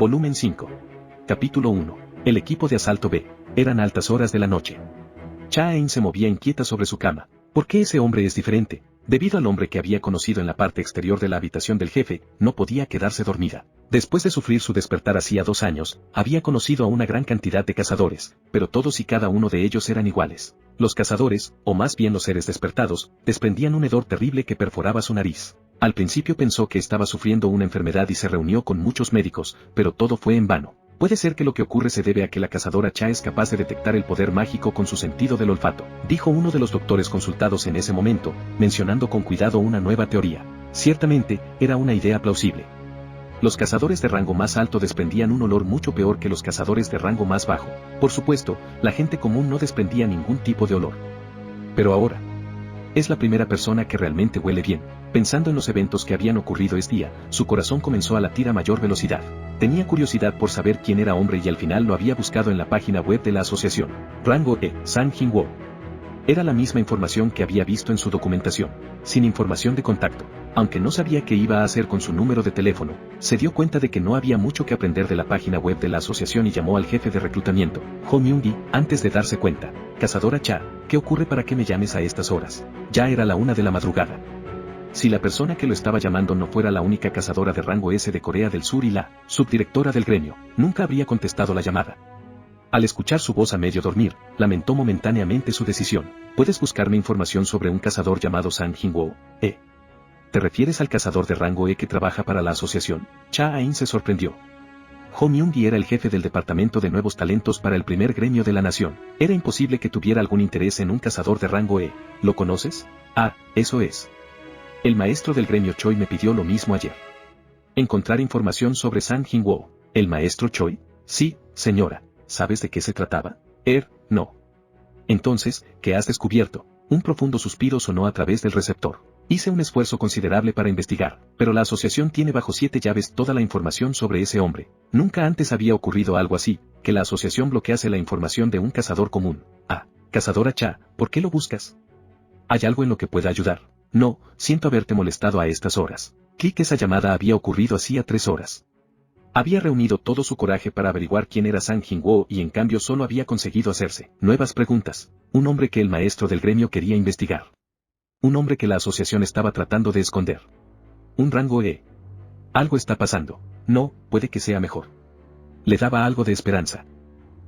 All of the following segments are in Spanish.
Volumen 5. Capítulo 1. El equipo de asalto B. Eran altas horas de la noche. Cha Eun se movía inquieta sobre su cama. ¿Por qué ese hombre es diferente? Debido al hombre que había conocido en la parte exterior de la habitación del jefe, no podía quedarse dormida. Después de sufrir su despertar hacía 2 años, había conocido a una gran cantidad de cazadores, pero todos y cada uno de ellos eran iguales. Los cazadores, o más bien los seres despertados, desprendían un hedor terrible que perforaba su nariz. Al principio pensó que estaba sufriendo una enfermedad y se reunió con muchos médicos, pero todo fue en vano. Puede ser que lo que ocurre se debe a que la cazadora Cha es capaz de detectar el poder mágico con su sentido del olfato, dijo uno de los doctores consultados en ese momento, mencionando con cuidado una nueva teoría. Ciertamente, era una idea plausible. Los cazadores de rango más alto desprendían un olor mucho peor que los cazadores de rango más bajo. Por supuesto, la gente común no desprendía ningún tipo de olor. Pero ahora, es la primera persona que realmente huele bien. Pensando en los eventos que habían ocurrido ese día, su corazón comenzó a latir a mayor velocidad. Tenía curiosidad por saber quién era hombre y al final lo había buscado en la página web de la asociación. Rango E, Sang Jin-woo. Era la misma información que había visto en su documentación, sin información de contacto. Aunque no sabía qué iba a hacer con su número de teléfono, se dio cuenta de que no había mucho que aprender de la página web de la asociación y llamó al jefe de reclutamiento, Ho Myung-gi, antes de darse cuenta. Cazadora Cha, ¿qué ocurre para que me llames a estas horas? Ya era la 1 de la madrugada. Si la persona que lo estaba llamando no fuera la única cazadora de rango S de Corea del Sur y la subdirectora del gremio, nunca habría contestado la llamada. Al escuchar su voz a medio dormir, lamentó momentáneamente su decisión. ¿Puedes buscarme información sobre un cazador llamado Sang Jin-woo? ¿Te refieres al cazador de rango E que trabaja para la asociación? Cha Eun se sorprendió. Ho Myung-gi era el jefe del departamento de nuevos talentos para el primer gremio de la nación. Era imposible que tuviera algún interés en un cazador de rango E. ¿Lo conoces? Ah, eso es. El maestro del gremio Choi me pidió lo mismo ayer. Encontrar información sobre Sang Jin-woo. ¿El maestro Choi? Sí, señora. ¿Sabes de qué se trataba? No. Entonces, ¿qué has descubierto? Un profundo suspiro sonó a través del receptor. Hice un esfuerzo considerable para investigar, pero la asociación tiene bajo 7 llaves toda la información sobre ese hombre. Nunca antes había ocurrido algo así, que la asociación bloquease la información de un cazador común. Ah, cazadora Cha, ¿por qué lo buscas? ¿Hay algo en lo que pueda ayudar? No, siento haberte molestado a estas horas. Esa llamada había ocurrido hacía 3 horas. Había reunido todo su coraje para averiguar quién era Sang Jin-woo y en cambio solo había conseguido hacerse nuevas preguntas. Un hombre que el maestro del gremio quería investigar. Un hombre que la asociación estaba tratando de esconder. Un rango E. Algo está pasando. No, puede que sea mejor. Le daba algo de esperanza.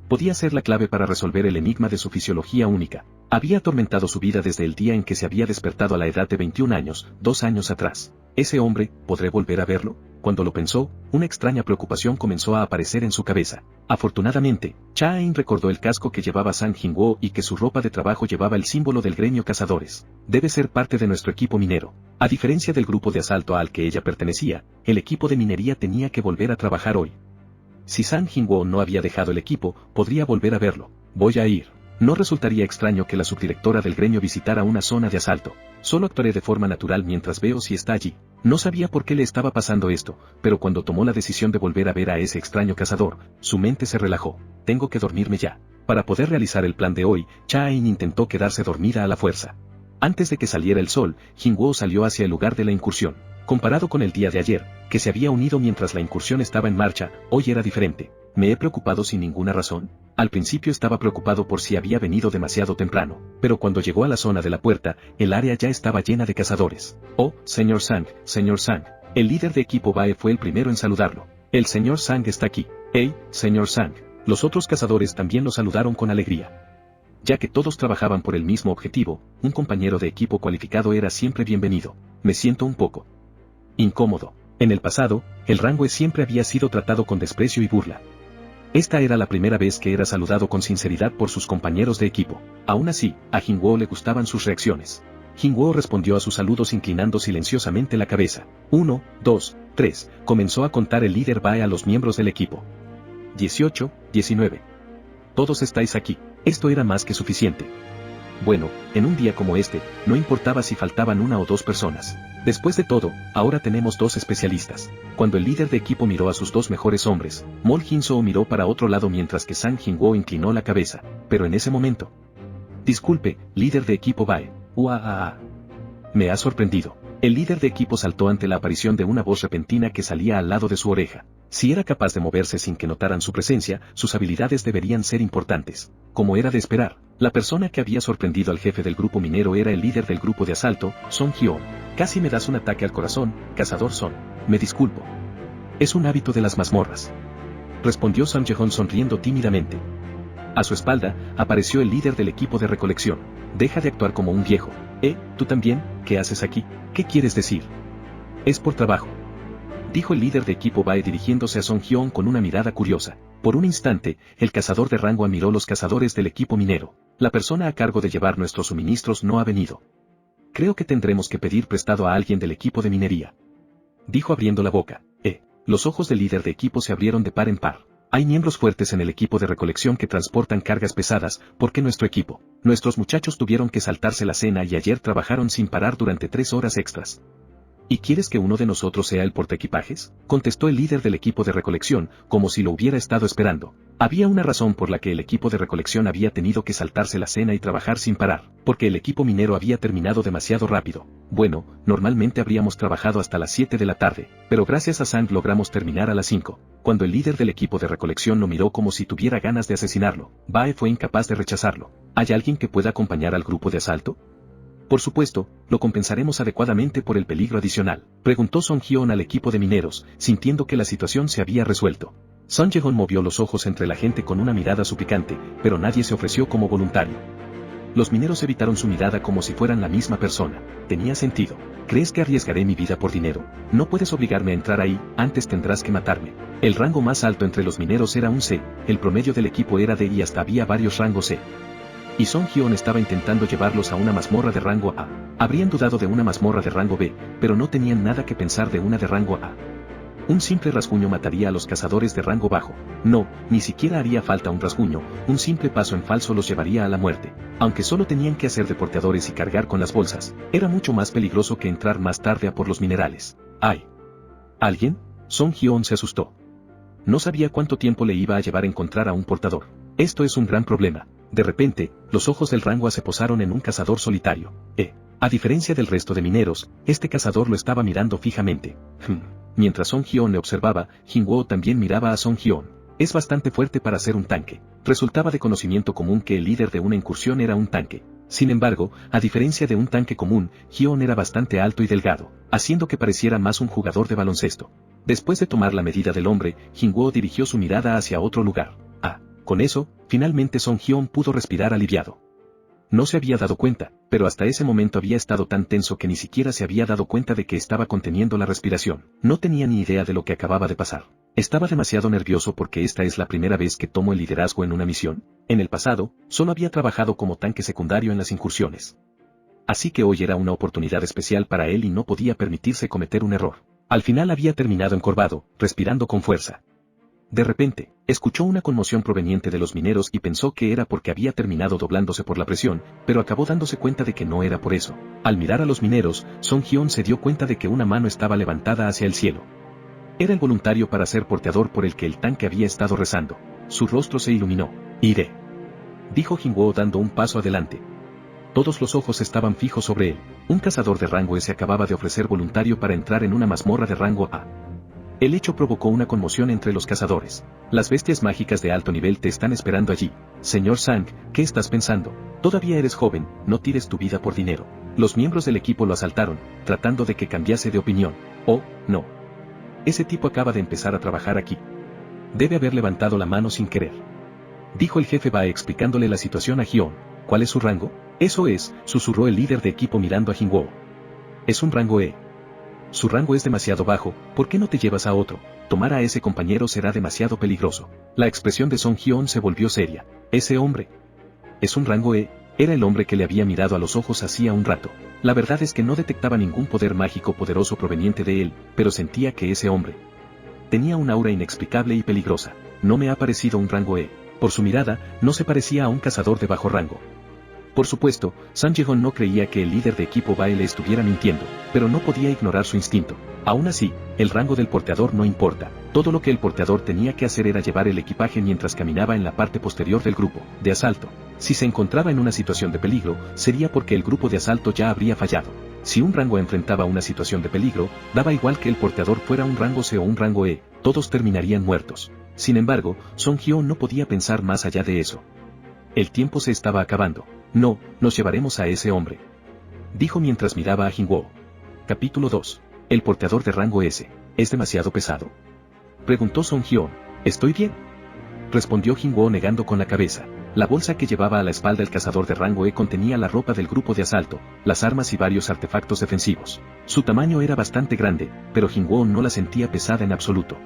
Podía ser la clave para resolver el enigma de su fisiología única. Había atormentado su vida desde el día en que se había despertado a la edad de 21 años, 2 años atrás. Ese hombre, ¿podré volver a verlo? Cuando lo pensó, una extraña preocupación comenzó a aparecer en su cabeza. Afortunadamente, Cha Eun recordó el casco que llevaba Sang Jin-woo y que su ropa de trabajo llevaba el símbolo del gremio cazadores. Debe ser parte de nuestro equipo minero. A diferencia del grupo de asalto al que ella pertenecía, el equipo de minería tenía que volver a trabajar hoy. Si Sang Jin-woo no había dejado el equipo, podría volver a verlo. Voy a ir. No resultaría extraño que la subdirectora del gremio visitara una zona de asalto. Solo actuaré de forma natural mientras veo si está allí. No sabía por qué le estaba pasando esto, pero cuando tomó la decisión de volver a ver a ese extraño cazador, su mente se relajó. Tengo que dormirme ya. Para poder realizar el plan de hoy, Cha Eun intentó quedarse dormida a la fuerza. Antes de que saliera el sol, Jin-woo salió hacia el lugar de la incursión. Comparado con el día de ayer, que se había unido mientras la incursión estaba en marcha, hoy era diferente. ¿Me he preocupado sin ninguna razón? Al principio estaba preocupado por si había venido demasiado temprano, pero cuando llegó a la zona de la puerta, el área ya estaba llena de cazadores. Oh, señor Sang. El líder de equipo Bae fue el primero en saludarlo. El señor Sang está aquí. Hey, señor Sang. Los otros cazadores también lo saludaron con alegría. Ya que todos trabajaban por el mismo objetivo, un compañero de equipo cualificado era siempre bienvenido. Me siento un poco incómodo. En el pasado, el rango E siempre había sido tratado con desprecio y burla. Esta era la primera vez que era saludado con sinceridad por sus compañeros de equipo. Aún así, a Jin-woo le gustaban sus reacciones. Jin-woo respondió a sus saludos inclinando silenciosamente la cabeza. 1, 2, 3, comenzó a contar el líder Bae a los miembros del equipo. 18, 19. Todos estáis aquí. Esto era más que suficiente. Bueno, en un día como este, no importaba si faltaban 1 o 2 personas. Después de todo, ahora tenemos 2 especialistas. Cuando el líder de equipo miró a sus 2 mejores hombres, Mol Jin-soo miró para otro lado mientras que Sang Jin-woo inclinó la cabeza. Pero en ese momento... Disculpe, líder de equipo Bae. Me ha sorprendido. El líder de equipo saltó ante la aparición de una voz repentina que salía al lado de su oreja. Si era capaz de moverse sin que notaran su presencia, sus habilidades deberían ser importantes. Como era de esperar, la persona que había sorprendido al jefe del grupo minero era el líder del grupo de asalto, Song Hyun. Casi me das un ataque al corazón, cazador Son. Me disculpo. Es un hábito de las mazmorras. Respondió Sang Jae-hon sonriendo tímidamente. A su espalda, apareció el líder del equipo de recolección. Deja de actuar como un viejo. ¿Tú también? ¿Qué haces aquí? ¿Qué quieres decir? Es por trabajo. Dijo el líder de equipo Bae dirigiéndose a Song Hyun con una mirada curiosa. Por un instante, el cazador de rango admiró los cazadores del equipo minero. La persona a cargo de llevar nuestros suministros no ha venido. Creo que tendremos que pedir prestado a alguien del equipo de minería. Dijo abriendo la boca. Los ojos del líder de equipo se abrieron de par en par. Hay miembros fuertes en el equipo de recolección que transportan cargas pesadas, ¿por qué nuestro equipo? Nuestros muchachos tuvieron que saltarse la cena y ayer trabajaron sin parar durante 3 horas extras. ¿Y quieres que uno de nosotros sea el portaequipajes? Contestó el líder del equipo de recolección, como si lo hubiera estado esperando. Había una razón por la que el equipo de recolección había tenido que saltarse la cena y trabajar sin parar, porque el equipo minero había terminado demasiado rápido. Bueno, normalmente habríamos trabajado hasta las 7 de la tarde, pero gracias a Sang logramos terminar a las 5. Cuando el líder del equipo de recolección lo miró como si tuviera ganas de asesinarlo, Bae fue incapaz de rechazarlo. ¿Hay alguien que pueda acompañar al grupo de asalto? Por supuesto, lo compensaremos adecuadamente por el peligro adicional, preguntó Song Hyun al equipo de mineros, sintiendo que la situación se había resuelto. Sang Jae-hon movió los ojos entre la gente con una mirada suplicante, pero nadie se ofreció como voluntario. Los mineros evitaron su mirada como si fueran la misma persona. Tenía sentido. ¿Crees que arriesgaré mi vida por dinero? No puedes obligarme a entrar ahí, antes tendrás que matarme. El rango más alto entre los mineros era un C, el promedio del equipo era D y hasta había varios rangos C. Y Song Hyun estaba intentando llevarlos a una mazmorra de rango A. Habrían dudado de una mazmorra de rango B, pero no tenían nada que pensar de una de rango A. Un simple rasguño mataría a los cazadores de rango bajo. No, ni siquiera haría falta un rasguño, un simple paso en falso los llevaría a la muerte. Aunque solo tenían que hacer de porteadores y cargar con las bolsas, era mucho más peligroso que entrar más tarde a por los minerales. ¡Ay! ¿Alguien? Song Hyun se asustó. No sabía cuánto tiempo le iba a llevar encontrar a un portador. Esto es un gran problema. De repente, los ojos del rango A se posaron en un cazador solitario. A diferencia del resto de mineros, este cazador lo estaba mirando fijamente. Mientras Song Hyun le observaba, Jin-woo también miraba a Song Hyun. Es bastante fuerte para ser un tanque. Resultaba de conocimiento común que el líder de una incursión era un tanque. Sin embargo, a diferencia de un tanque común, Hyun era bastante alto y delgado, haciendo que pareciera más un jugador de baloncesto. Después de tomar la medida del hombre, Jin-woo dirigió su mirada hacia otro lugar. Con eso, finalmente Song Hyun pudo respirar aliviado. No se había dado cuenta, pero hasta ese momento había estado tan tenso que ni siquiera se había dado cuenta de que estaba conteniendo la respiración. No tenía ni idea de lo que acababa de pasar. Estaba demasiado nervioso porque esta es la primera vez que tomo el liderazgo en una misión. En el pasado, solo había trabajado como tanque secundario en las incursiones. Así que hoy era una oportunidad especial para él y no podía permitirse cometer un error. Al final había terminado encorvado, respirando con fuerza. De repente, escuchó una conmoción proveniente de los mineros y pensó que era porque había terminado doblándose por la presión, pero acabó dándose cuenta de que no era por eso. Al mirar a los mineros, Song Hyun se dio cuenta de que una mano estaba levantada hacia el cielo. Era el voluntario para ser porteador por el que el tanque había estado rezando. Su rostro se iluminó. «Iré», dijo Jin-woo dando un paso adelante. Todos los ojos estaban fijos sobre él. Un cazador de rango S acababa de ofrecer voluntario para entrar en una mazmorra de rango A. El hecho provocó una conmoción entre los cazadores. Las bestias mágicas de alto nivel te están esperando allí. Señor Sang, ¿qué estás pensando? Todavía eres joven, no tires tu vida por dinero. Los miembros del equipo lo asaltaron, tratando de que cambiase de opinión. Oh, no. Ese tipo acaba de empezar a trabajar aquí. Debe haber levantado la mano sin querer. Dijo el jefe Bae explicándole la situación a Hyun. ¿Cuál es su rango? Eso es, susurró el líder de equipo mirando a Jin-woo. Es un rango E. Su rango es demasiado bajo, ¿por qué no te llevas a otro? Tomar a ese compañero será demasiado peligroso. La expresión de Song Hyun se volvió seria. Ese hombre es un rango E, era el hombre que le había mirado a los ojos hacía un rato. La verdad es que no detectaba ningún poder mágico poderoso proveniente de él, pero sentía que ese hombre tenía un aura inexplicable y peligrosa. No me ha parecido un rango E. Por su mirada, no se parecía a un cazador de bajo rango. Por supuesto, Sang Jae-hon no creía que el líder de equipo Bae le estuviera mintiendo, pero no podía ignorar su instinto. Aún así, el rango del porteador no importa. Todo lo que el porteador tenía que hacer era llevar el equipaje mientras caminaba en la parte posterior del grupo de asalto. Si se encontraba en una situación de peligro, sería porque el grupo de asalto ya habría fallado. Si un rango enfrentaba una situación de peligro, daba igual que el porteador fuera un rango C o un rango E, todos terminarían muertos. Sin embargo, Song Hyo no podía pensar más allá de eso. El tiempo se estaba acabando. No, nos llevaremos a ese hombre, dijo mientras miraba a Jin-woo. Capítulo 2. El porteador de rango S. ¿Es demasiado pesado?, preguntó Song Hyo. ¿Estoy bien?, respondió Jin-woo negando con la cabeza. La bolsa que llevaba a la espalda el cazador de rango E contenía la ropa del grupo de asalto, las armas y varios artefactos defensivos. Su tamaño era bastante grande, pero Jin-woo no la sentía pesada en absoluto.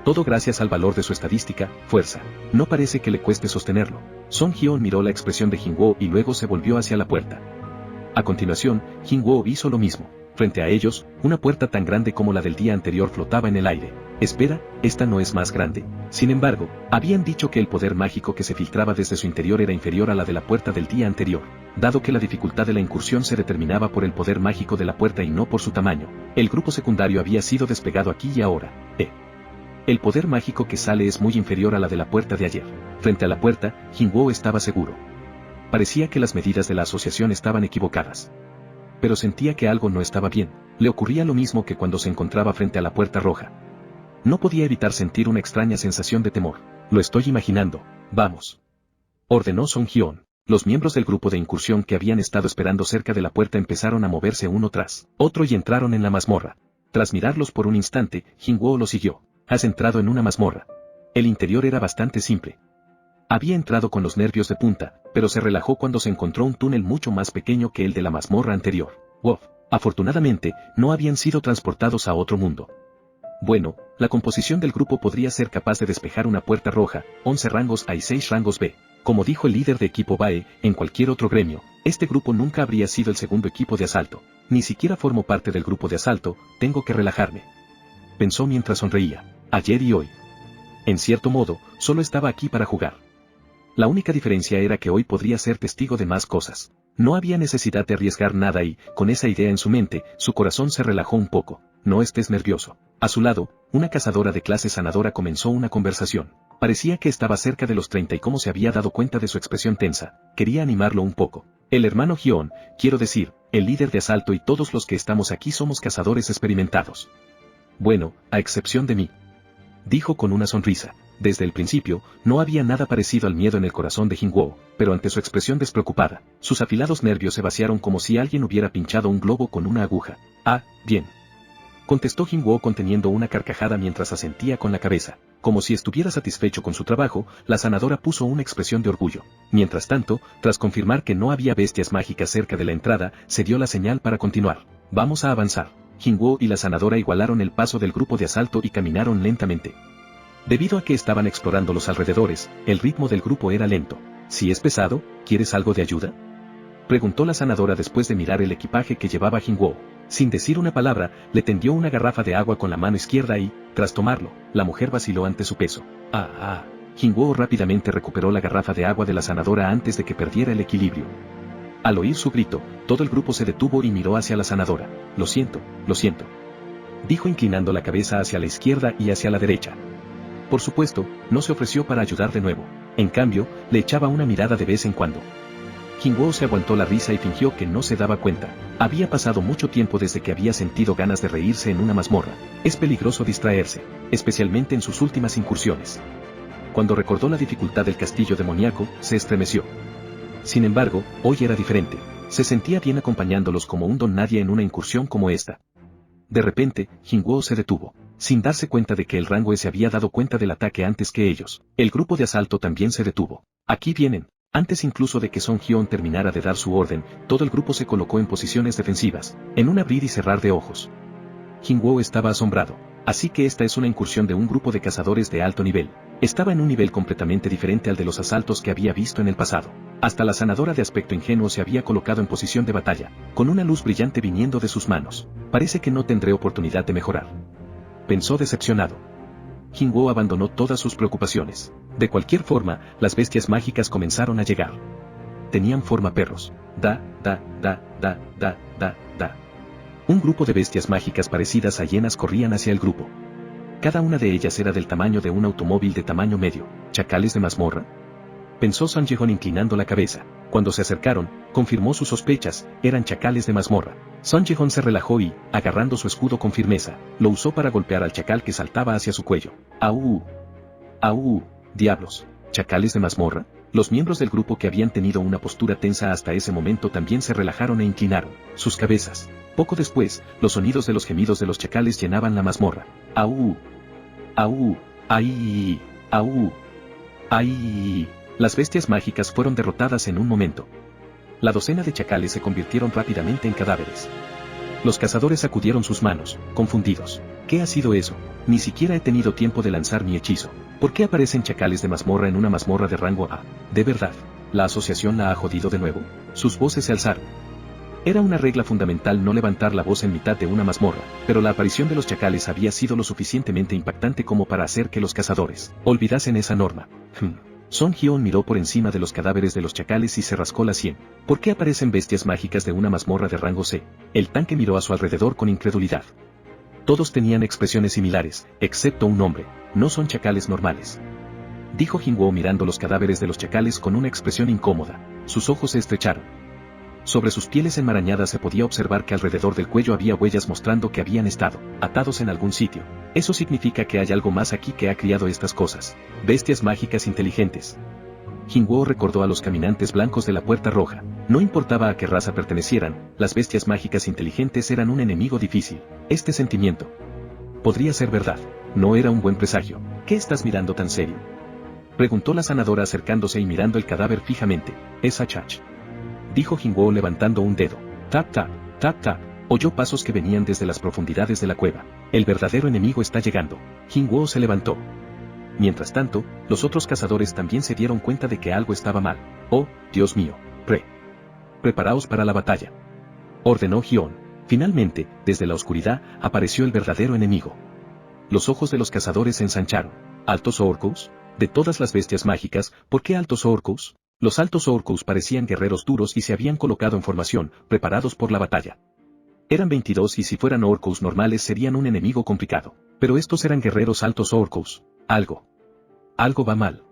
Todo gracias al valor de su estadística, fuerza. No parece que le cueste sostenerlo. Song Hyo miró la expresión de Jin-woo y luego se volvió hacia la puerta. A continuación, Jin-woo hizo lo mismo. Frente a ellos, una puerta tan grande como la del día anterior flotaba en el aire. Espera, esta no es más grande. Sin embargo, habían dicho que el poder mágico que se filtraba desde su interior era inferior a la de la puerta del día anterior. Dado que la dificultad de la incursión se determinaba por el poder mágico de la puerta y no por su tamaño, el grupo secundario había sido desplegado aquí y ahora. El poder mágico que sale es muy inferior a la de la puerta de ayer. Frente a la puerta, Jin-woo estaba seguro. Parecía que las medidas de la asociación estaban equivocadas. Pero sentía que algo no estaba bien. Le ocurría lo mismo que cuando se encontraba frente a la puerta roja. No podía evitar sentir una extraña sensación de temor. Lo estoy imaginando. Vamos, ordenó Song Hyo. Los miembros del grupo de incursión que habían estado esperando cerca de la puerta empezaron a moverse uno tras otro y entraron en la mazmorra. Tras mirarlos por un instante, Jin-woo lo siguió. Has entrado en una mazmorra. El interior era bastante simple. Había entrado con los nervios de punta, pero se relajó cuando se encontró un túnel mucho más pequeño que el de la mazmorra anterior. Wow. Afortunadamente, no habían sido transportados a otro mundo. Bueno, la composición del grupo podría ser capaz de despejar una puerta roja, 11 rangos A y 6 rangos B. Como dijo el líder de equipo BAE, en cualquier otro gremio, este grupo nunca habría sido el segundo equipo de asalto. Ni siquiera formo parte del grupo de asalto, tengo que relajarme, pensó mientras sonreía. Ayer y hoy. En cierto modo, solo estaba aquí para jugar. La única diferencia era que hoy podría ser testigo de más cosas. No había necesidad de arriesgar nada y, con esa idea en su mente, su corazón se relajó un poco. No estés nervioso. A su lado, una cazadora de clase sanadora comenzó una conversación. Parecía que estaba cerca de los 30 y como se había dado cuenta de su expresión tensa, quería animarlo un poco. El hermano Hyon, quiero decir, el líder de asalto y todos los que estamos aquí somos cazadores experimentados. Bueno, a excepción de mí, dijo con una sonrisa. Desde el principio, no había nada parecido al miedo en el corazón de Jin-woo, pero ante su expresión despreocupada, sus afilados nervios se vaciaron como si alguien hubiera pinchado un globo con una aguja. Ah, bien, contestó Jin-woo conteniendo una carcajada mientras asentía con la cabeza. Como si estuviera satisfecho con su trabajo, la sanadora puso una expresión de orgullo. Mientras tanto, tras confirmar que no había bestias mágicas cerca de la entrada, se dio la señal para continuar. Vamos a avanzar. Jin-woo y la sanadora igualaron el paso del grupo de asalto y caminaron lentamente. Debido a que estaban explorando los alrededores, el ritmo del grupo era lento. Si es pesado, ¿quieres algo de ayuda?, preguntó la sanadora después de mirar el equipaje que llevaba Jin-woo. Sin decir una palabra, le tendió una garrafa de agua con la mano izquierda y, tras tomarlo, la mujer vaciló ante su peso. Jin-woo rápidamente recuperó la garrafa de agua de la sanadora antes de que perdiera el equilibrio. Al oír su grito, todo el grupo se detuvo y miró hacia la sanadora. Lo siento, dijo inclinando la cabeza hacia la izquierda y hacia la derecha. Por supuesto, no se ofreció para ayudar de nuevo. En cambio, le echaba una mirada de vez en cuando. Jin-woo se aguantó la risa y fingió que no se daba cuenta. Había pasado mucho tiempo desde que había sentido ganas de reírse en una mazmorra. Es peligroso distraerse, especialmente en sus últimas incursiones. Cuando recordó la dificultad del castillo demoníaco, se estremeció. Sin embargo, hoy era diferente. Se sentía bien acompañándolos como un don nadie en una incursión como esta. De repente, Jin-woo se detuvo. Sin darse cuenta de que el rango se había dado cuenta del ataque antes que ellos, el grupo de asalto también se detuvo. Aquí vienen. Antes incluso de que Song Hyo terminara de dar su orden, todo el grupo se colocó en posiciones defensivas, en un abrir y cerrar de ojos. Jin-woo estaba asombrado. Así que esta es una incursión de un grupo de cazadores de alto nivel. Estaba en un nivel completamente diferente al de los asaltos que había visto en el pasado. Hasta la sanadora de aspecto ingenuo se había colocado en posición de batalla, con una luz brillante viniendo de sus manos. Parece que no tendré oportunidad de mejorar, pensó decepcionado. Jin-woo abandonó todas sus preocupaciones. De cualquier forma, las bestias mágicas comenzaron a llegar. Tenían forma perros. Un grupo de bestias mágicas parecidas a hienas corrían hacia el grupo. Cada una de ellas era del tamaño de un automóvil de tamaño medio. ¿Chacales de mazmorra?, pensó Son Ye-Hon inclinando la cabeza. Cuando se acercaron, confirmó sus sospechas, eran chacales de mazmorra. Son Ye-Hon se relajó y, agarrando su escudo con firmeza, lo usó para golpear al chacal que saltaba hacia su cuello. ¡Aú! ¡Aú! ¡Diablos! ¿Chacales de mazmorra? Los miembros del grupo que habían tenido una postura tensa hasta ese momento también se relajaron e inclinaron sus cabezas. Poco después, los sonidos de los gemidos de los chacales llenaban la mazmorra. ¡Aú! ¡Aú! ¡Ay! ¡Aú! ¡Ay! Las bestias mágicas fueron derrotadas en un momento. La docena de chacales se convirtieron rápidamente en cadáveres. Los cazadores sacudieron sus manos, confundidos. ¿Qué ha sido eso? Ni siquiera he tenido tiempo de lanzar mi hechizo. ¿Por qué aparecen chacales de mazmorra en una mazmorra de rango A? ¿De verdad? ¿La asociación la ha jodido de nuevo? Sus voces se alzaron. Era una regla fundamental no levantar la voz en mitad de una mazmorra, pero la aparición de los chacales había sido lo suficientemente impactante como para hacer que los cazadores olvidasen esa norma. Son Ye-Hon miró por encima de los cadáveres de los chacales y se rascó la sien. ¿Por qué aparecen bestias mágicas de una mazmorra de rango C? El tanque miró a su alrededor con incredulidad. Todos tenían expresiones similares, excepto un hombre. No son chacales normales, dijo Jinwoo mirando los cadáveres de los chacales con una expresión incómoda. Sus ojos se estrecharon. Sobre sus pieles enmarañadas se podía observar que alrededor del cuello había huellas mostrando que habían estado atados en algún sitio. Eso significa que hay algo más aquí que ha criado estas cosas. Bestias mágicas inteligentes. Jinwoo recordó a los caminantes blancos de la Puerta Roja. No importaba a qué raza pertenecieran, las bestias mágicas inteligentes eran un enemigo difícil. Este sentimiento podría ser verdad. No era un buen presagio. ¿Qué estás mirando tan serio?, preguntó la sanadora acercándose y mirando el cadáver fijamente. Es Achach, dijo Jinwoo levantando un dedo. Tap tap, tap tap. Oyó pasos que venían desde las profundidades de la cueva. El verdadero enemigo está llegando. Jinwoo se levantó. Mientras tanto, los otros cazadores también se dieron cuenta de que algo estaba mal. Oh, Dios mío. Preparaos para la batalla, ordenó Ye-Hon. Finalmente, desde la oscuridad, apareció el verdadero enemigo. Los ojos de los cazadores se ensancharon. ¿Altos Orcos? De todas las bestias mágicas, ¿por qué altos Orcos? Los altos Orcos parecían guerreros duros y se habían colocado en formación, preparados por la batalla. Eran 22 y si fueran Orcos normales serían un enemigo complicado. Pero estos eran guerreros altos Orcos. Algo va mal,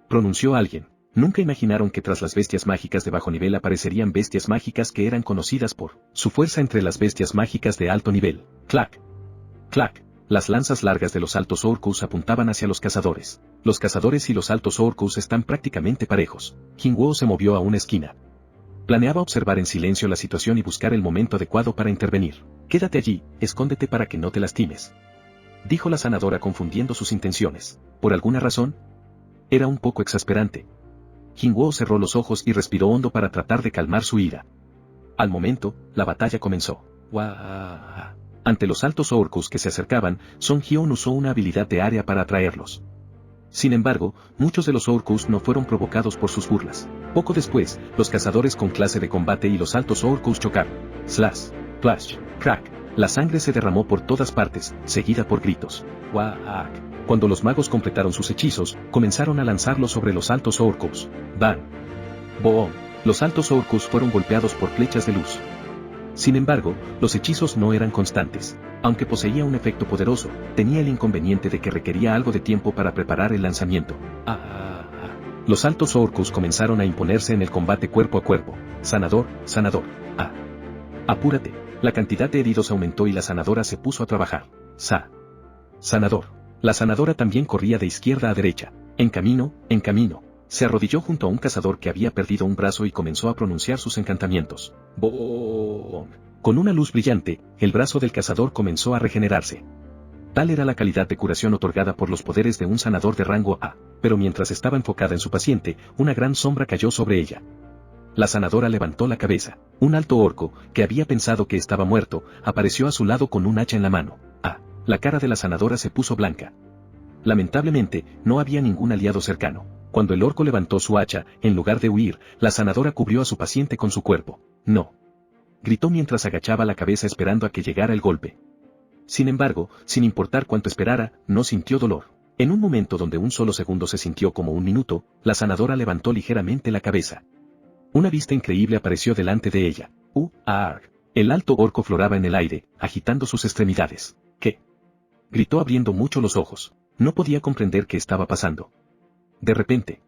pronunció alguien. Nunca imaginaron que tras las bestias mágicas de bajo nivel aparecerían bestias mágicas que eran conocidas por su fuerza entre las bestias mágicas de alto nivel. Clac, clac. Las lanzas largas de los altos Orcos apuntaban hacia los cazadores. Los cazadores y los altos Orcos están prácticamente parejos. Jinwoo se movió a una esquina. Planeaba observar en silencio la situación y buscar el momento adecuado para intervenir. Quédate allí, escóndete para que no te lastimes, dijo la sanadora confundiendo sus intenciones. Por alguna razón, era un poco exasperante. Jinwoo cerró los ojos y respiró hondo para tratar de calmar su ira. Al momento, la batalla comenzó. ¡Wah! Ante los altos Orcos que se acercaban, Son Ye-Hon usó una habilidad de área para atraerlos. Sin embargo, muchos de los Orcos no fueron provocados por sus burlas. Poco después, los cazadores con clase de combate y los altos Orcos chocaron. Slash, flash, crack. La sangre se derramó por todas partes, seguida por gritos. ¡Wah! Cuando los magos completaron sus hechizos, comenzaron a lanzarlos sobre los altos Orcos. ¡Bang! ¡Boom! Los altos Orcos fueron golpeados por flechas de luz. Sin embargo, los hechizos no eran constantes. Aunque poseía un efecto poderoso, tenía el inconveniente de que requería algo de tiempo para preparar el lanzamiento. Los altos Orcos comenzaron a imponerse en el combate cuerpo a cuerpo. Sanador, sanador. Apúrate. La cantidad de heridos aumentó y la sanadora se puso a trabajar. Sanador. La sanadora también corría de izquierda a derecha. En camino, en camino. Se arrodilló junto a un cazador que había perdido un brazo y comenzó a pronunciar sus encantamientos. ¡Boom! Con una luz brillante, el brazo del cazador comenzó a regenerarse. Tal era la calidad de curación otorgada por los poderes de un sanador de rango A. Pero mientras estaba enfocada en su paciente, una gran sombra cayó sobre ella. La sanadora levantó la cabeza. Un alto orco, que había pensado que estaba muerto, apareció a su lado con un hacha en la mano. La cara de la sanadora se puso blanca. Lamentablemente, no había ningún aliado cercano. Cuando el orco levantó su hacha, en lugar de huir, la sanadora cubrió a su paciente con su cuerpo. No, gritó mientras agachaba la cabeza esperando a que llegara el golpe. Sin embargo, sin importar cuánto esperara, no sintió dolor. En un momento donde un solo segundo se sintió como un minuto, la sanadora levantó ligeramente la cabeza. Una vista increíble apareció delante de ella. El alto orco floraba en el aire, agitando sus extremidades. ¿Qué? Gritó abriendo mucho los ojos. No podía comprender qué estaba pasando. De repente,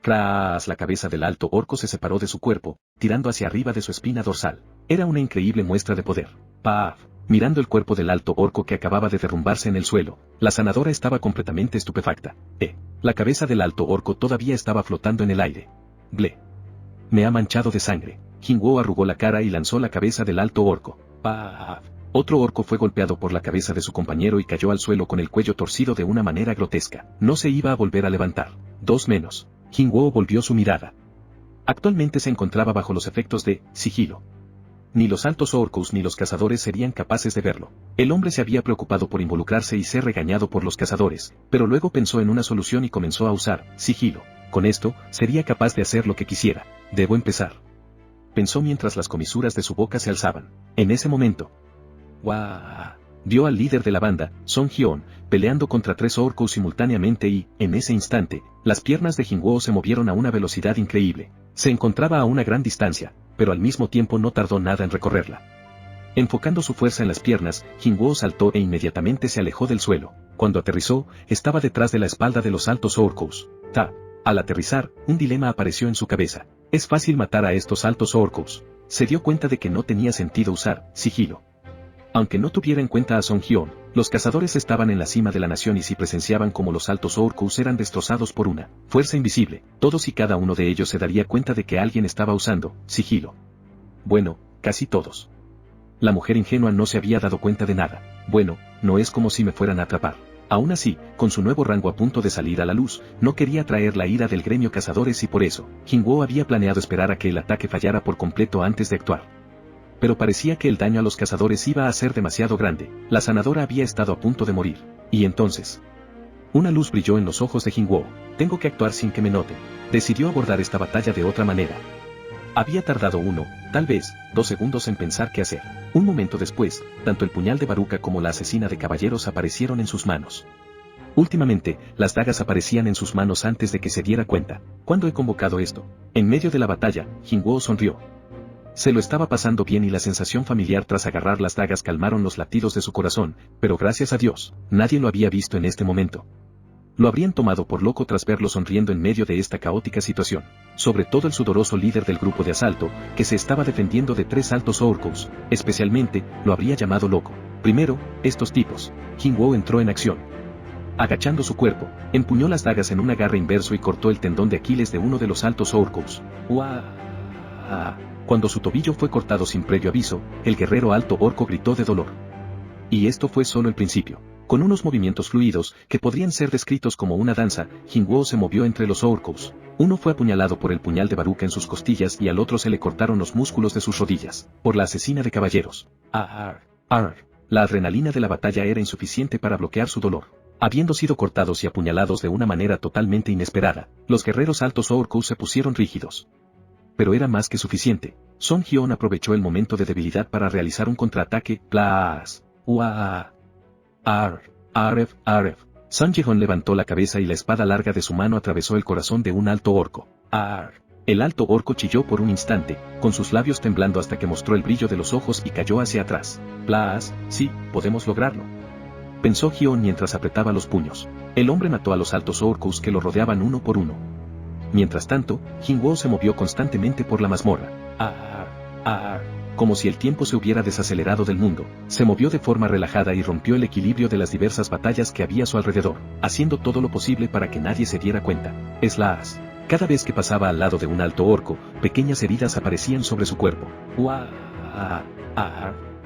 Tras la cabeza del alto orco se separó de su cuerpo, tirando hacia arriba de su espina dorsal. Era una increíble muestra de poder. ¡Paf! Mirando el cuerpo del alto orco que acababa de derrumbarse en el suelo, la sanadora estaba completamente estupefacta. La cabeza del alto orco todavía estaba flotando en el aire. ¡Ble! Me ha manchado de sangre. Jinwoo arrugó la cara y lanzó la cabeza del alto orco. ¡Paf! Otro orco fue golpeado por la cabeza de su compañero y cayó al suelo con el cuello torcido de una manera grotesca. No se iba a volver a levantar. 2 menos. Jinwoo volvió su mirada. Actualmente se encontraba bajo los efectos de sigilo. Ni los altos orcos ni los cazadores serían capaces de verlo. El hombre se había preocupado por involucrarse y ser regañado por los cazadores, pero luego pensó en una solución y comenzó a usar sigilo. Con esto, sería capaz de hacer lo que quisiera. Debo empezar. Pensó mientras las comisuras de su boca se alzaban. En ese momento, ¡guau! Vio al líder de la banda, Song Hyun, peleando contra 3 orcos simultáneamente y, en ese instante, las piernas de Jinwoo se movieron a una velocidad increíble. Se encontraba a una gran distancia, pero al mismo tiempo no tardó nada en recorrerla. Enfocando su fuerza en las piernas, Jinwoo saltó e inmediatamente se alejó del suelo. Cuando aterrizó, estaba detrás de la espalda de los altos orcos. Al aterrizar, un dilema apareció en su cabeza. Es fácil matar a estos altos orcos. Se dio cuenta de que no tenía sentido usar sigilo. Aunque no tuviera en cuenta a Song Hyun, los cazadores estaban en la cima de la nación y si presenciaban como los altos orcos eran destrozados por una fuerza invisible, todos y cada uno de ellos se daría cuenta de que alguien estaba usando sigilo. Bueno, casi todos. La mujer ingenua no se había dado cuenta de nada. Bueno, no es como si me fueran a atrapar. Aún así, con su nuevo rango a punto de salir a la luz, no quería atraer la ira del gremio cazadores y por eso, Jinwoo había planeado esperar a que el ataque fallara por completo antes de actuar. Pero parecía que el daño a los cazadores iba a ser demasiado grande. La sanadora había estado a punto de morir. Y entonces, una luz brilló en los ojos de Jinwoo. Tengo que actuar sin que me noten. Decidió abordar esta batalla de otra manera. Había tardado 1, tal vez, 2 segundos en pensar qué hacer. Un momento después, tanto el puñal de Baruka como la asesina de caballeros aparecieron en sus manos. Últimamente, las dagas aparecían en sus manos antes de que se diera cuenta. ¿Cuándo he convocado esto? En medio de la batalla, Jinwoo sonrió. Se lo estaba pasando bien y la sensación familiar tras agarrar las dagas calmaron los latidos de su corazón, pero gracias a Dios, nadie lo había visto en este momento. Lo habrían tomado por loco tras verlo sonriendo en medio de esta caótica situación. Sobre todo el sudoroso líder del grupo de asalto, que se estaba defendiendo de 3 altos orcos, especialmente, lo habría llamado loco. Primero, estos tipos. Jinwoo entró en acción. Agachando su cuerpo, empuñó las dagas en un agarre inverso y cortó el tendón de Aquiles de uno de los altos orcos. ¡Uah! Cuando su tobillo fue cortado sin previo aviso, el guerrero alto orco gritó de dolor. Y esto fue solo el principio. Con unos movimientos fluidos, que podrían ser descritos como una danza, Jinwoo se movió entre los orcos. Uno fue apuñalado por el puñal de Baruka en sus costillas y al otro se le cortaron los músculos de sus rodillas, por la asesina de caballeros. La adrenalina de la batalla era insuficiente para bloquear su dolor. Habiendo sido cortados y apuñalados de una manera totalmente inesperada, los guerreros altos orcos se pusieron rígidos. Pero era más que suficiente. Song Hyun aprovechó el momento de debilidad para realizar un contraataque. Song Hyun levantó la cabeza y la espada larga de su mano atravesó el corazón de un alto orco. El alto orco chilló por un instante, con sus labios temblando hasta que mostró el brillo de los ojos y cayó hacia atrás. Sí, podemos lograrlo. Pensó Hyun mientras apretaba los puños. El hombre mató a los altos orcos que lo rodeaban uno por uno. Mientras tanto, Jinwoo se movió constantemente por la mazmorra. Como si el tiempo se hubiera desacelerado del mundo, se movió de forma relajada y rompió el equilibrio de las diversas batallas que había a su alrededor, haciendo todo lo posible para que nadie se diera cuenta. Cada vez que pasaba al lado de un alto orco, pequeñas heridas aparecían sobre su cuerpo.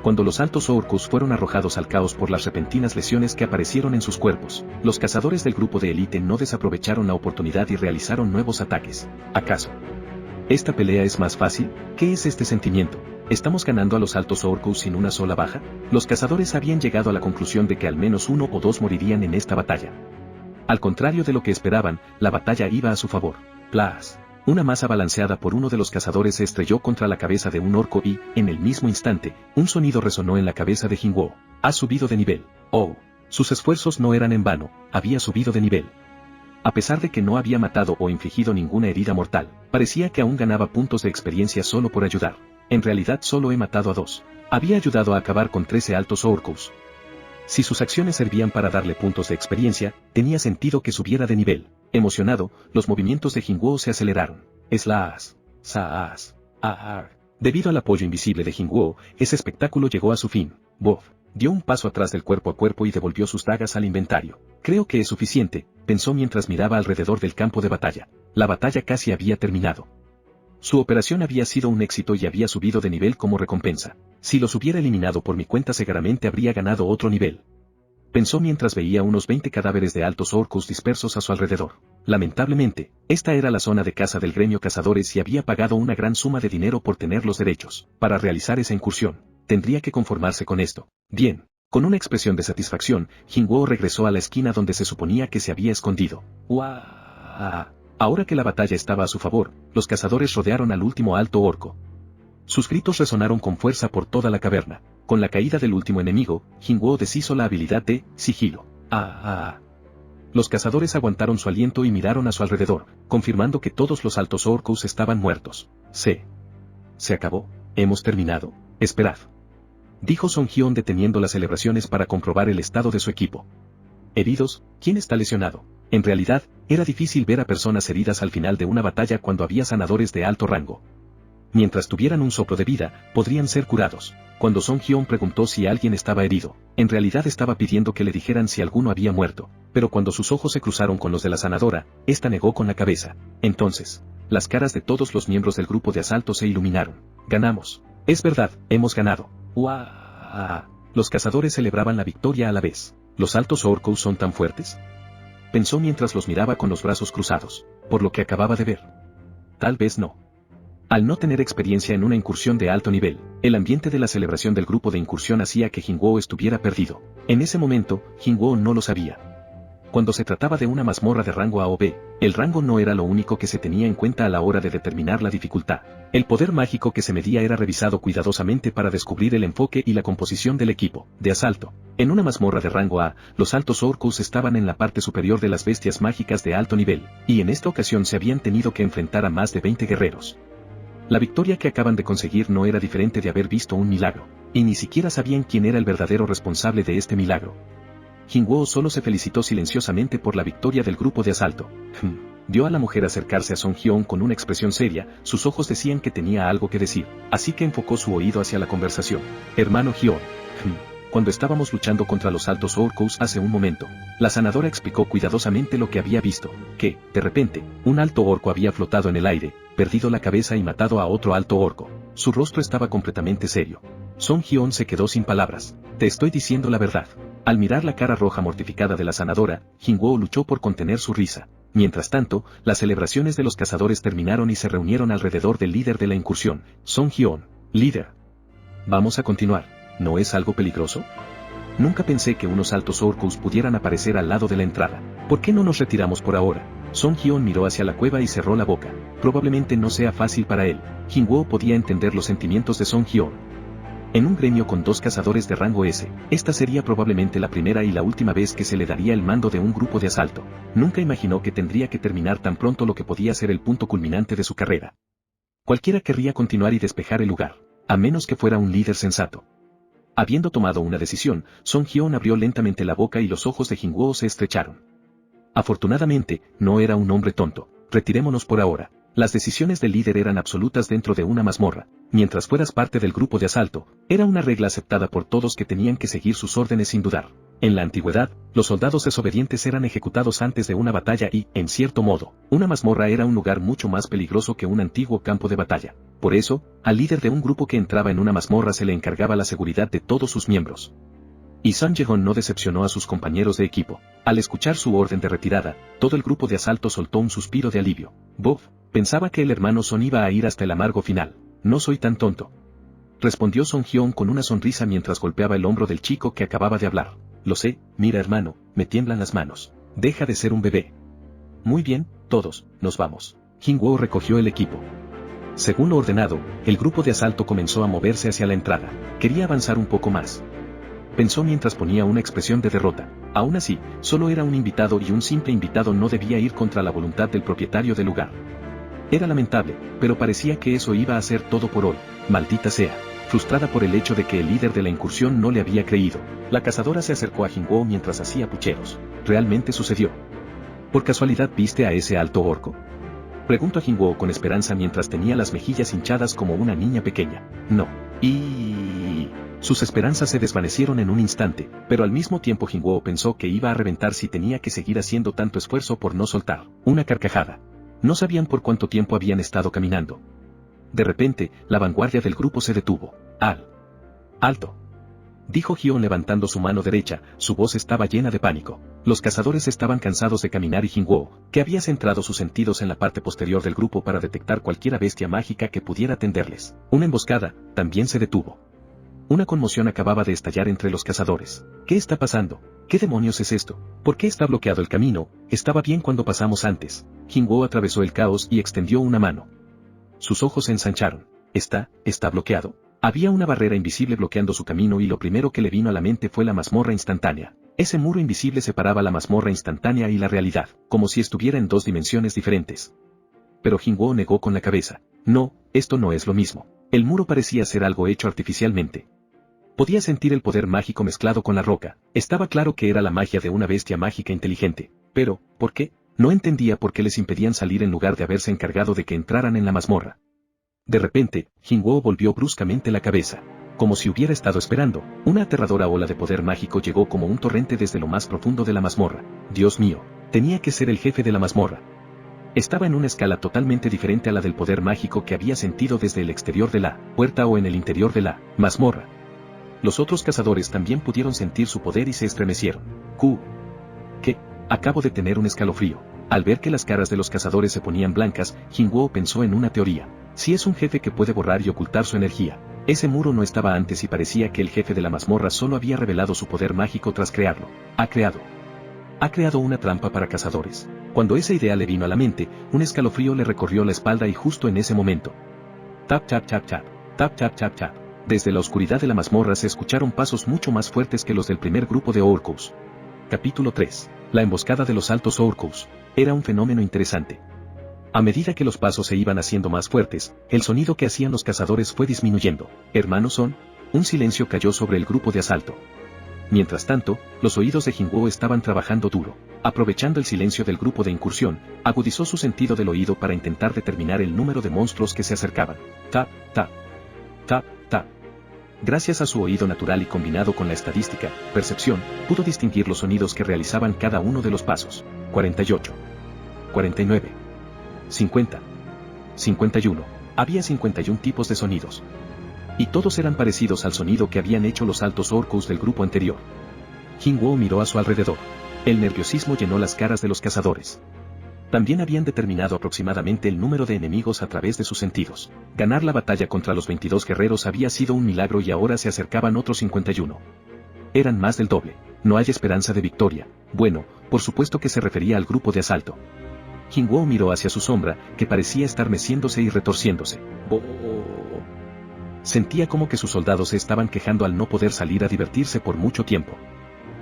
Cuando los altos orcos fueron arrojados al caos por las repentinas lesiones que aparecieron en sus cuerpos, los cazadores del grupo de élite no desaprovecharon la oportunidad y realizaron nuevos ataques. ¿Acaso esta pelea es más fácil? ¿Qué es este sentimiento? ¿Estamos ganando a los altos orcos sin una sola baja? Los cazadores habían llegado a la conclusión de que al menos 1 o 2 morirían en esta batalla. Al contrario de lo que esperaban, la batalla iba a su favor. Una masa balanceada por uno de los cazadores se estrelló contra la cabeza de un orco y, en el mismo instante, un sonido resonó en la cabeza de Jinwoo. Ha subido de nivel. Sus esfuerzos no eran en vano, había subido de nivel. A pesar de que no había matado o infligido ninguna herida mortal, parecía que aún ganaba puntos de experiencia solo por ayudar. En realidad solo he matado a 2. Había ayudado a acabar con 13 altos orcos. Si sus acciones servían para darle puntos de experiencia, tenía sentido que subiera de nivel. Emocionado, los movimientos de Jingwoo se aceleraron. Slash, saas, aar. Debido al apoyo invisible de Jingwoo, ese espectáculo llegó a su fin. Bob dio un paso atrás del cuerpo a cuerpo y devolvió sus dagas al inventario. Creo que es suficiente, pensó mientras miraba alrededor del campo de batalla. La batalla casi había terminado. Su operación había sido un éxito y había subido de nivel como recompensa. Si los hubiera eliminado por mi cuenta seguramente habría ganado otro nivel. Pensó mientras veía unos 20 cadáveres de altos orcos dispersos a su alrededor. Lamentablemente, esta era la zona de caza del gremio cazadores y había pagado una gran suma de dinero por tener los derechos para realizar esa incursión. Tendría que conformarse con esto. Bien. Con una expresión de satisfacción, Jingwoo regresó a la esquina donde se suponía que se había escondido. ¡Uah! Ahora que la batalla estaba a su favor, los cazadores rodearon al último alto orco. Sus gritos resonaron con fuerza por toda la caverna. Con la caída del último enemigo, Jingwoo deshizo la habilidad de sigilo. Los cazadores aguantaron su aliento y miraron a su alrededor, confirmando que todos los altos orcos estaban muertos. Se acabó. Hemos terminado. Esperad. Dijo Song Hyun deteniendo las celebraciones para comprobar el estado de su equipo. ¿Heridos? ¿Quién está lesionado? En realidad, era difícil ver a personas heridas al final de una batalla cuando había sanadores de alto rango. Mientras tuvieran un soplo de vida, podrían ser curados. Cuando Song Hyun preguntó si alguien estaba herido, en realidad estaba pidiendo que le dijeran si alguno había muerto, pero cuando sus ojos se cruzaron con los de la sanadora, esta negó con la cabeza. Entonces, las caras de todos los miembros del grupo de asalto se iluminaron. Ganamos. Es verdad, hemos ganado. ¡Uah! Los cazadores celebraban la victoria a la vez. ¿Los altos orcos son tan fuertes? Pensó mientras los miraba con los brazos cruzados, por lo que acababa de ver. Tal vez no. Al no tener experiencia en una incursión de alto nivel, el ambiente de la celebración del grupo de incursión hacía que Jingwoo estuviera perdido. En ese momento, Jingwoo no lo sabía. Cuando se trataba de una mazmorra de rango A o B, el rango no era lo único que se tenía en cuenta a la hora de determinar la dificultad. El poder mágico que se medía era revisado cuidadosamente para descubrir el enfoque y la composición del equipo de asalto. En una mazmorra de rango A, los altos orcos estaban en la parte superior de las bestias mágicas de alto nivel, y en esta ocasión se habían tenido que enfrentar a más de 20 guerreros. La victoria que acaban de conseguir no era diferente de haber visto un milagro, y ni siquiera sabían quién era el verdadero responsable de este milagro. Jingwoo solo se felicitó silenciosamente por la victoria del grupo de asalto. Vio a la mujer acercarse a Song Hyun con una expresión seria, sus ojos decían que tenía algo que decir, así que enfocó su oído hacia la conversación. Hermano Hyun. Cuando estábamos luchando contra los altos orcos hace un momento, la sanadora explicó cuidadosamente lo que había visto, que, de repente, un alto orco había flotado en el aire, perdido la cabeza y matado a otro alto orco. Su rostro estaba completamente serio. Song Hyun se quedó sin palabras. Te estoy diciendo la verdad. Al mirar la cara roja mortificada de la sanadora, Jingwoo luchó por contener su risa. Mientras tanto, las celebraciones de los cazadores terminaron y se reunieron alrededor del líder de la incursión, Song Hyun. Líder. Vamos a continuar. ¿No es algo peligroso? Nunca pensé que unos altos orcos pudieran aparecer al lado de la entrada. ¿Por qué no nos retiramos por ahora? Song Hyun miró hacia la cueva y cerró la boca. Probablemente no sea fácil para él. Jingwoo podía entender los sentimientos de Song Hyun. En un gremio con 2 cazadores de rango S, esta sería probablemente la primera y la última vez que se le daría el mando de un grupo de asalto. Nunca imaginó que tendría que terminar tan pronto lo que podía ser el punto culminante de su carrera. Cualquiera querría continuar y despejar el lugar, a menos que fuera un líder sensato. Habiendo tomado una decisión, Song Hyun abrió lentamente la boca y los ojos de Jingwoo se estrecharon. Afortunadamente, no era un hombre tonto. Retirémonos por ahora. Las decisiones del líder eran absolutas dentro de una mazmorra. Mientras fueras parte del grupo de asalto, era una regla aceptada por todos que tenían que seguir sus órdenes sin dudar. En la antigüedad, los soldados desobedientes eran ejecutados antes de una batalla y, en cierto modo, una mazmorra era un lugar mucho más peligroso que un antiguo campo de batalla. Por eso, al líder de un grupo que entraba en una mazmorra se le encargaba la seguridad de todos sus miembros. Y Sang Jae-hon no decepcionó a sus compañeros de equipo. Al escuchar su orden de retirada, todo el grupo de asalto soltó un suspiro de alivio. Bob pensaba que el hermano Son iba a ir hasta el amargo final. No soy tan tonto. Respondió Song Hyun con una sonrisa mientras golpeaba el hombro del chico que acababa de hablar. Lo sé, mira hermano, me tiemblan las manos. Deja de ser un bebé. Muy bien, todos, nos vamos. Jingwoo recogió el equipo. Según lo ordenado, el grupo de asalto comenzó a moverse hacia la entrada. Quería avanzar un poco más. Pensó mientras ponía una expresión de derrota. Aún así, solo era un invitado y un simple invitado no debía ir contra la voluntad del propietario del lugar. Era lamentable, pero parecía que eso iba a ser todo por hoy. Maldita sea. Frustrada por el hecho de que el líder de la incursión no le había creído, la cazadora se acercó a Jingwoo mientras hacía pucheros. Realmente sucedió. ¿Por casualidad viste a ese alto orco? Preguntó a Jinwoo con esperanza mientras tenía las mejillas hinchadas como una niña pequeña. No. Y... Sus esperanzas se desvanecieron en un instante, pero al mismo tiempo Jinwoo pensó que iba a reventar si tenía que seguir haciendo tanto esfuerzo por no soltar una carcajada. No sabían por cuánto tiempo habían estado caminando. De repente, la vanguardia del grupo se detuvo. ¡Alto! Dijo Hyun levantando su mano derecha, su voz estaba llena de pánico. Los cazadores estaban cansados de caminar y Jinwoo, que había centrado sus sentidos en la parte posterior del grupo para detectar cualquier bestia mágica que pudiera tenderles una emboscada, también se detuvo. Una conmoción acababa de estallar entre los cazadores. ¿Qué está pasando? ¿Qué demonios es esto? ¿Por qué está bloqueado el camino? Estaba bien cuando pasamos antes. Jinwoo atravesó el caos y extendió una mano. Sus ojos se ensancharon. ¿Está bloqueado? Había una barrera invisible bloqueando su camino y lo primero que le vino a la mente fue la mazmorra instantánea. Ese muro invisible separaba la mazmorra instantánea y la realidad, como si estuviera en dos dimensiones diferentes. Pero Jinwoo negó con la cabeza. No, esto no es lo mismo. El muro parecía ser algo hecho artificialmente. Podía sentir el poder mágico mezclado con la roca. Estaba claro que era la magia de una bestia mágica inteligente. Pero, ¿por qué? No entendía por qué les impedían salir en lugar de haberse encargado de que entraran en la mazmorra. De repente, Jinwoo volvió bruscamente la cabeza. Como si hubiera estado esperando, una aterradora ola de poder mágico llegó como un torrente desde lo más profundo de la mazmorra. Dios mío, tenía que ser el jefe de la mazmorra. Estaba en una escala totalmente diferente a la del poder mágico que había sentido desde el exterior de la puerta o en el interior de la mazmorra. Los otros cazadores también pudieron sentir su poder y se estremecieron. ¿Qué? Acabo de tener un escalofrío. Al ver que las caras de los cazadores se ponían blancas, Jinwoo pensó en una teoría. Si es un jefe que puede borrar y ocultar su energía, ese muro no estaba antes y parecía que el jefe de la mazmorra solo había revelado su poder mágico tras crearlo. Ha creado una trampa para cazadores. Cuando esa idea le vino a la mente, un escalofrío le recorrió la espalda y justo en ese momento. Tap tap tap tap, tap tap tap tap. Desde la oscuridad de la mazmorra se escucharon pasos mucho más fuertes que los del primer grupo de orcos. Capítulo 3. La emboscada de los altos orcos. Era un fenómeno interesante. A medida que los pasos se iban haciendo más fuertes, el sonido que hacían los cazadores fue disminuyendo. ¿Hermanos son? Un silencio cayó sobre el grupo de asalto. Mientras tanto, los oídos de Jinwoo estaban trabajando duro. Aprovechando el silencio del grupo de incursión, agudizó su sentido del oído para intentar determinar el número de monstruos que se acercaban. Tap, tap, tap, tap. Gracias a su oído natural y combinado con la estadística, percepción, pudo distinguir los sonidos que realizaban cada uno de los pasos. 48. 49. 50. 51. Había 51 tipos de sonidos. Y todos eran parecidos al sonido que habían hecho los altos orcos del grupo anterior. Jinwoo miró a su alrededor. El nerviosismo llenó las caras de los cazadores. También habían determinado aproximadamente el número de enemigos a través de sus sentidos. Ganar la batalla contra los 22 guerreros había sido un milagro y ahora se acercaban otros 51. Eran más del doble. No hay esperanza de victoria. Bueno, por supuesto que se refería al grupo de asalto. Jinwoo miró hacia su sombra, que parecía estar meciéndose y retorciéndose. Sentía como que sus soldados se estaban quejando al no poder salir a divertirse por mucho tiempo.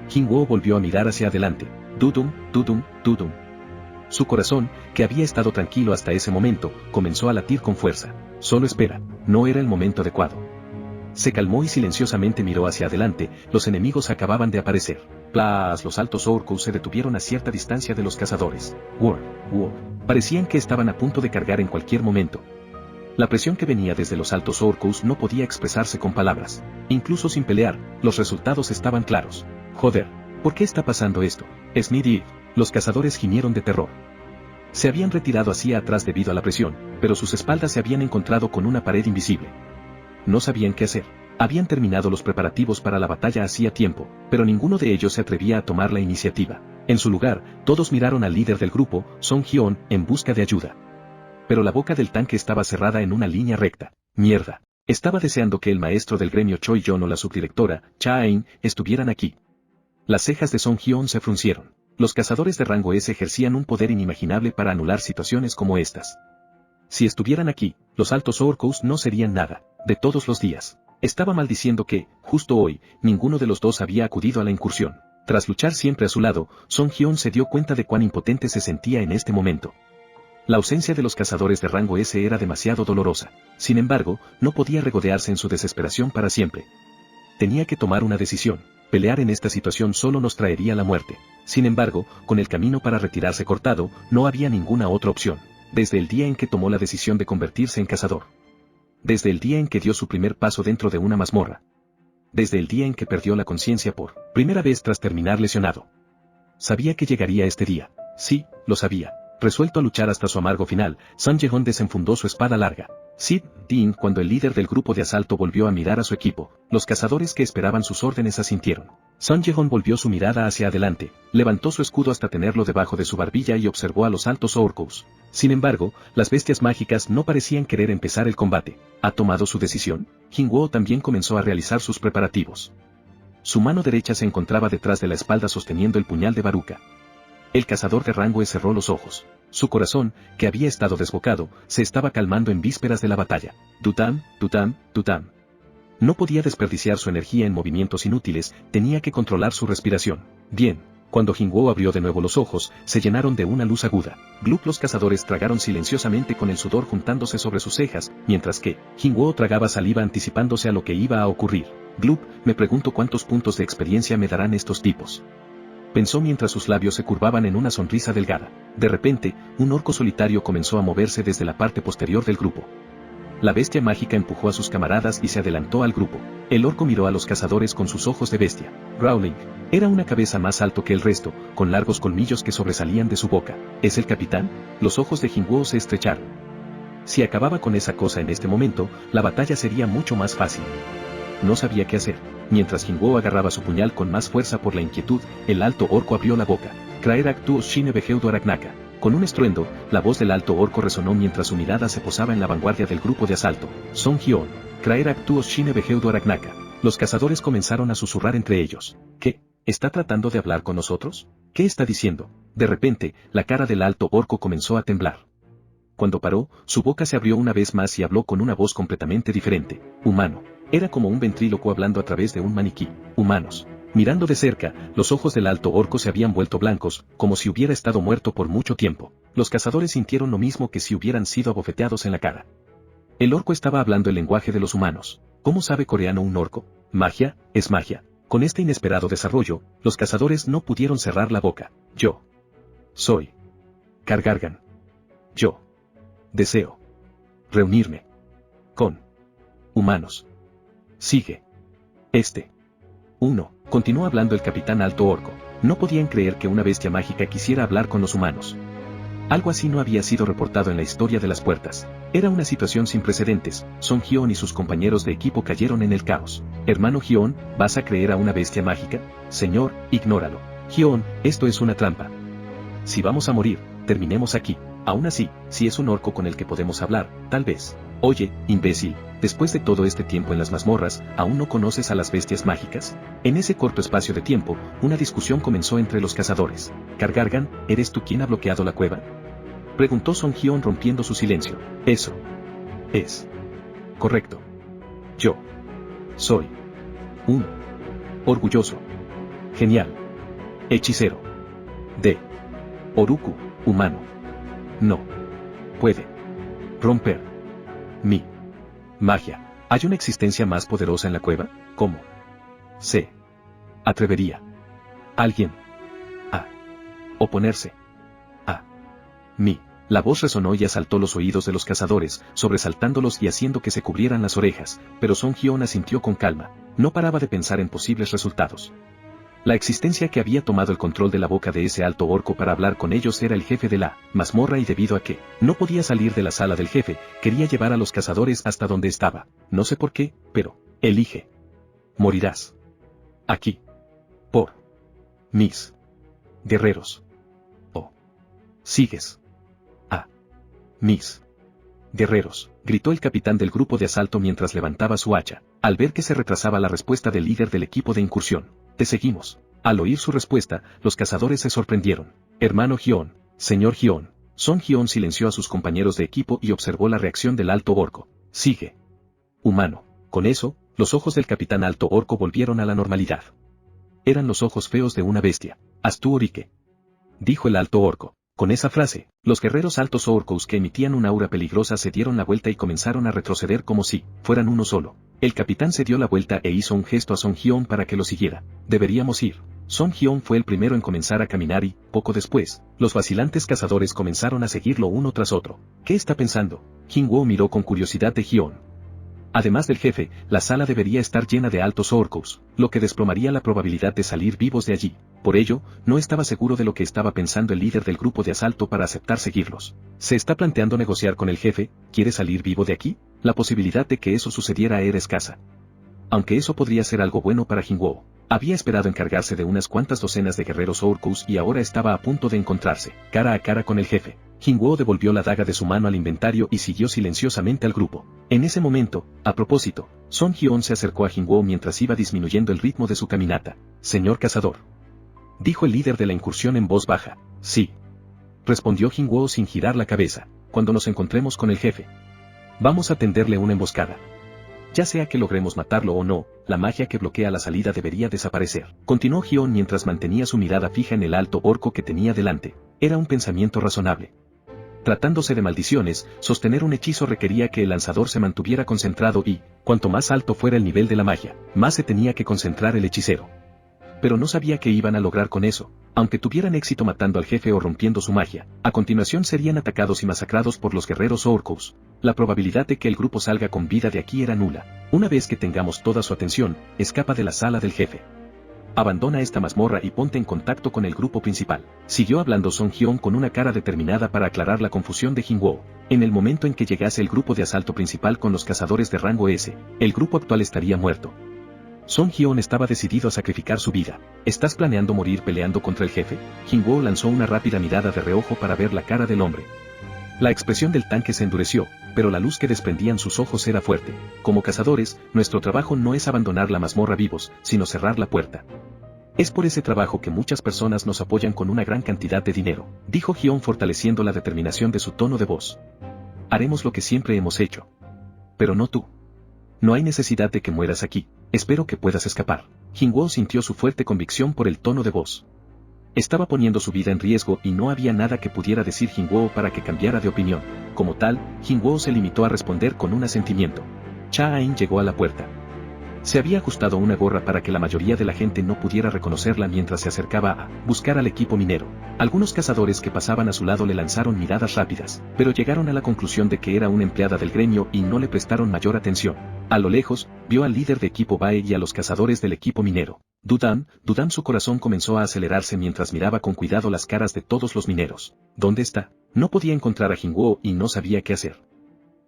Jinwoo volvió a mirar hacia adelante. Dudum, dudum, dudum. Su corazón, que había estado tranquilo hasta ese momento, comenzó a latir con fuerza. Solo espera, no era el momento adecuado. Se calmó y silenciosamente miró hacia adelante, los enemigos acababan de aparecer. Los altos orcos se detuvieron a cierta distancia de los cazadores. Parecían que estaban a punto de cargar en cualquier momento. La presión que venía desde los altos orcos no podía expresarse con palabras. Incluso sin pelear, los resultados estaban claros. Joder, ¿por qué está pasando esto? Smithy, los cazadores gimieron de terror. Se habían retirado hacia atrás debido a la presión, pero sus espaldas se habían encontrado con una pared invisible. No sabían qué hacer. Habían terminado los preparativos para la batalla hacía tiempo, pero ninguno de ellos se atrevía a tomar la iniciativa. En su lugar, todos miraron al líder del grupo, Song Hyun, en busca de ayuda. Pero la boca del tanque estaba cerrada en una línea recta. Mierda. Estaba deseando que el maestro del gremio Choi Yon o la subdirectora, Cha In, estuvieran aquí. Las cejas de Song Hyun se fruncieron. Los cazadores de rango S ejercían un poder inimaginable para anular situaciones como estas. Si estuvieran aquí, los altos orcos no serían nada, de todos los días. Estaba maldiciendo que, justo hoy, ninguno de los dos había acudido a la incursión. Tras luchar siempre a su lado, Song Hyun se dio cuenta de cuán impotente se sentía en este momento. La ausencia de los cazadores de rango S era demasiado dolorosa. Sin embargo, no podía regodearse en su desesperación para siempre. Tenía que tomar una decisión. Pelear en esta situación solo nos traería la muerte. Sin embargo, con el camino para retirarse cortado, no había ninguna otra opción. Desde el día en que tomó la decisión de convertirse en cazador. Desde el día en que dio su primer paso dentro de una mazmorra. Desde el día en que perdió la conciencia por primera vez tras terminar lesionado. Sabía que llegaría este día. Sí, lo sabía. Resuelto a luchar hasta su amargo final, Sun Ye-hon desenfundó su espada larga. Sid Din, cuando el líder del grupo de asalto volvió a mirar a su equipo, los cazadores que esperaban sus órdenes asintieron. Sun Ye-hon volvió su mirada hacia adelante, levantó su escudo hasta tenerlo debajo de su barbilla y observó a los altos orcos. Sin embargo, las bestias mágicas no parecían querer empezar el combate. ¿Ha tomado su decisión? Jingwoo también comenzó a realizar sus preparativos. Su mano derecha se encontraba detrás de la espalda sosteniendo el puñal de Baruka. El cazador de rango cerró los ojos. Su corazón, que había estado desbocado, se estaba calmando en vísperas de la batalla. Tutam, tutam, tutam. No podía desperdiciar su energía en movimientos inútiles, tenía que controlar su respiración. Bien. Cuando Jingwoo abrió de nuevo los ojos, se llenaron de una luz aguda. Glup, los cazadores tragaron silenciosamente con el sudor juntándose sobre sus cejas, mientras que Jingwoo tragaba saliva anticipándose a lo que iba a ocurrir. Glup, me pregunto cuántos puntos de experiencia me darán estos tipos. Pensó mientras sus labios se curvaban en una sonrisa delgada. De repente, un orco solitario comenzó a moverse desde la parte posterior del grupo. La bestia mágica empujó a sus camaradas y se adelantó al grupo. El orco miró a los cazadores con sus ojos de bestia. Growling. Era una cabeza más alto que el resto, con largos colmillos que sobresalían de su boca. ¿Es el capitán? Los ojos de Jingwoo se estrecharon. Si acababa con esa cosa en este momento, la batalla sería mucho más fácil. No sabía qué hacer. Mientras Jingwoo agarraba su puñal con más fuerza por la inquietud, el alto orco abrió la boca. Kraerak tuos shine vejeudo araknaka. Con un estruendo, la voz del alto orco resonó mientras su mirada se posaba en la vanguardia del grupo de asalto. Son Hyon. Kraerak tuos shine vejeudo araknaka. Los cazadores comenzaron a susurrar entre ellos. ¿Qué? ¿Está tratando de hablar con nosotros? ¿Qué está diciendo? De repente, la cara del alto orco comenzó a temblar. Cuando paró, su boca se abrió una vez más y habló con una voz completamente diferente. Humano. Era como un ventrílocuo hablando a través de un maniquí. Humanos. Mirando de cerca, los ojos del alto orco se habían vuelto blancos, como si hubiera estado muerto por mucho tiempo. Los cazadores sintieron lo mismo que si hubieran sido abofeteados en la cara. El orco estaba hablando el lenguaje de los humanos. ¿Cómo sabe coreano un orco? Magia, es magia. Con este inesperado desarrollo, los cazadores no pudieron cerrar la boca. Yo soy Kargargan. Yo deseo reunirme con humanos. Sigue. 1. Continuó hablando el capitán alto orco. No podían creer que una bestia mágica quisiera hablar con los humanos. Algo así no había sido reportado en la historia de las puertas. Era una situación sin precedentes. Son Hyon y sus compañeros de equipo cayeron en el caos. Hermano Hyon, ¿vas a creer a una bestia mágica? Señor, ignóralo. Hyon, esto es una trampa. Si vamos a morir, terminemos aquí. Aún así, si es un orco con el que podemos hablar, tal vez. Oye, imbécil, después de todo este tiempo en las mazmorras, ¿aún no conoces a las bestias mágicas? En ese corto espacio de tiempo, una discusión comenzó entre los cazadores. Kargargan, ¿eres tú quien ha bloqueado la cueva? Preguntó Son Hyon rompiendo su silencio. Eso es correcto. Yo soy un orgulloso, genial hechicero de Oruku, humano. No puede romper mi magia. ¿Hay una existencia más poderosa en la cueva? ¿Cómo se atrevería alguien a oponerse a mí? La voz resonó y asaltó los oídos de los cazadores, sobresaltándolos y haciendo que se cubrieran las orejas, pero Son Hyon asintió con calma. No paraba de pensar en posibles resultados. La existencia que había tomado el control de la boca de ese alto orco para hablar con ellos era el jefe de la mazmorra y debido a que no podía salir de la sala del jefe, quería llevar a los cazadores hasta donde estaba. No sé por qué, pero elige. Morirás aquí por mis guerreros. O sigues a mis guerreros, gritó el capitán del grupo de asalto mientras levantaba su hacha, al ver que se retrasaba la respuesta del líder del equipo de incursión. Te seguimos. Al oír su respuesta, los cazadores se sorprendieron. Hermano Hyon, señor Hyon. Son Hyon silenció a sus compañeros de equipo y observó la reacción del alto orco. Sigue. Humano. Con eso, los ojos del capitán alto orco volvieron a la normalidad. Eran los ojos feos de una bestia. Haz tú, Orike, dijo el alto orco. Con esa frase, los guerreros altos orcos que emitían un aura peligrosa se dieron la vuelta y comenzaron a retroceder como si fueran uno solo. El capitán se dio la vuelta e hizo un gesto a Song Hyun para que lo siguiera. Deberíamos ir. Song Hyun fue el primero en comenzar a caminar y, poco después, los vacilantes cazadores comenzaron a seguirlo uno tras otro. ¿Qué está pensando? Jin-woo miró con curiosidad de Hyun. Además del jefe, la sala debería estar llena de altos orcos, lo que desplomaría la probabilidad de salir vivos de allí. Por ello, no estaba seguro de lo que estaba pensando el líder del grupo de asalto para aceptar seguirlos. ¿Se está planteando negociar con el jefe? ¿Quiere salir vivo de aquí? La posibilidad de que eso sucediera era escasa. Aunque eso podría ser algo bueno para Jin-woo. Había esperado encargarse de unas cuantas docenas de guerreros orcos y ahora estaba a punto de encontrarse, cara a cara con el jefe. Jin-woo devolvió la daga de su mano al inventario y siguió silenciosamente al grupo. En ese momento, a propósito, Song Hyun se acercó a Jin-woo mientras iba disminuyendo el ritmo de su caminata. «Señor cazador», dijo el líder de la incursión en voz baja. «Sí», respondió Jin-woo sin girar la cabeza. «Cuando nos encontremos con el jefe, vamos a tenderle una emboscada. Ya sea que logremos matarlo o no, la magia que bloquea la salida debería desaparecer», continuó Hyun mientras mantenía su mirada fija en el alto orco que tenía delante. Era un pensamiento razonable. Tratándose de maldiciones, sostener un hechizo requería que el lanzador se mantuviera concentrado y, cuanto más alto fuera el nivel de la magia, más se tenía que concentrar el hechicero. Pero no sabía qué iban a lograr con eso. Aunque tuvieran éxito matando al jefe o rompiendo su magia, a continuación serían atacados y masacrados por los guerreros orcos. La probabilidad de que el grupo salga con vida de aquí era nula. Una vez que tengamos toda su atención, escapa de la sala del jefe. Abandona esta mazmorra y ponte en contacto con el grupo principal. Siguió hablando Song Hyun con una cara determinada para aclarar la confusión de Jin-woo. En el momento en que llegase el grupo de asalto principal con los cazadores de rango S, el grupo actual estaría muerto. Song Hyun estaba decidido a sacrificar su vida. ¿Estás planeando morir peleando contra el jefe? Jin-woo lanzó una rápida mirada de reojo para ver la cara del hombre. La expresión del tanque se endureció, pero la luz que desprendían sus ojos era fuerte. Como cazadores, nuestro trabajo no es abandonar la mazmorra vivos, sino cerrar la puerta. Es por ese trabajo que muchas personas nos apoyan con una gran cantidad de dinero, dijo Hyun fortaleciendo la determinación de su tono de voz. Haremos lo que siempre hemos hecho. Pero no tú. No hay necesidad de que mueras aquí, espero que puedas escapar. Jin-woo sintió su fuerte convicción por el tono de voz. Estaba poniendo su vida en riesgo y no había nada que pudiera decir Jin-woo para que cambiara de opinión. Como tal, Jin-woo se limitó a responder con un asentimiento. Cha-in llegó a la puerta. Se había ajustado una gorra para que la mayoría de la gente no pudiera reconocerla mientras se acercaba a buscar al equipo minero. Algunos cazadores que pasaban a su lado le lanzaron miradas rápidas, pero llegaron a la conclusión de que era una empleada del gremio y no le prestaron mayor atención. A lo lejos, vio al líder de equipo Bae y a los cazadores del equipo minero. Dudan, su corazón comenzó a acelerarse mientras miraba con cuidado las caras de todos los mineros. ¿Dónde está? No podía encontrar a Jin-woo y no sabía qué hacer.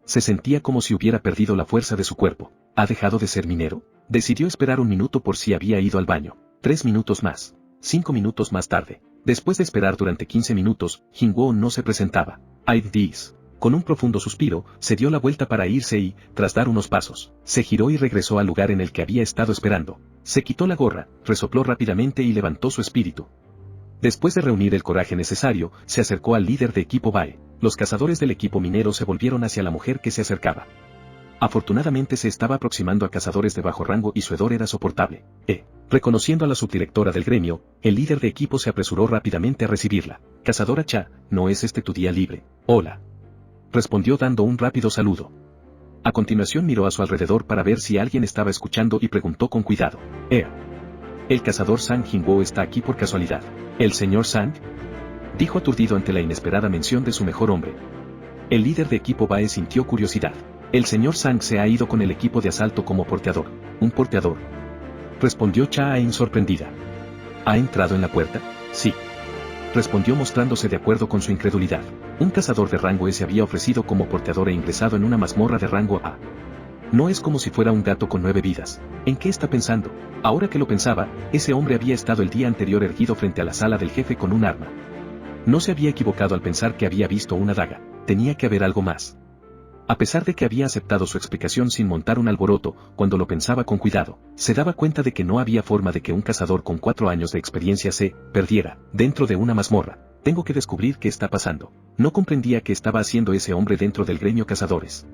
Se sentía como si hubiera perdido la fuerza de su cuerpo. ¿Ha dejado de ser minero? Decidió esperar un minuto por si había ido al baño. 3 minutos más. 5 minutos más tarde. Después de esperar durante 15 minutos, Jin-woo no se presentaba. ¡Ay, Dios! Con un profundo suspiro, se dio la vuelta para irse y, tras dar unos pasos, se giró y regresó al lugar en el que había estado esperando. Se quitó la gorra, resopló rápidamente y levantó su espíritu. Después de reunir el coraje necesario, se acercó al líder de equipo Bae. Los cazadores del equipo minero se volvieron hacia la mujer que se acercaba. Afortunadamente se estaba aproximando a cazadores de bajo rango y su hedor era soportable. Reconociendo a la subdirectora del gremio, el líder de equipo se apresuró rápidamente a recibirla. «Cazadora Cha, ¿no es este tu día libre?» «Hola», respondió dando un rápido saludo. A continuación miró a su alrededor para ver si alguien estaba escuchando y preguntó con cuidado. «El cazador Sang Jin-woo está aquí por casualidad». «¿El señor Sang?», dijo aturdido ante la inesperada mención de su mejor hombre. El líder de equipo Bae sintió curiosidad. «El señor Sang se ha ido con el equipo de asalto como porteador». «¿Un porteador?», respondió Cha-in sorprendida. ¿Ha entrado en la puerta?» «Sí», respondió mostrándose de acuerdo con su incredulidad. Un cazador de rango S había ofrecido como porteador e ingresado en una mazmorra de rango A. No es como si fuera un gato con 9 vidas. ¿En qué está pensando? Ahora que lo pensaba, ese hombre había estado el día anterior erguido frente a la sala del jefe con un arma. No se había equivocado al pensar que había visto una daga. Tenía que haber algo más. A pesar de que había aceptado su explicación sin montar un alboroto, cuando lo pensaba con cuidado, se daba cuenta de que no había forma de que un cazador con 4 años de experiencia se perdiera dentro de una mazmorra. Tengo que descubrir qué está pasando. No comprendía qué estaba haciendo ese hombre dentro del gremio cazadores.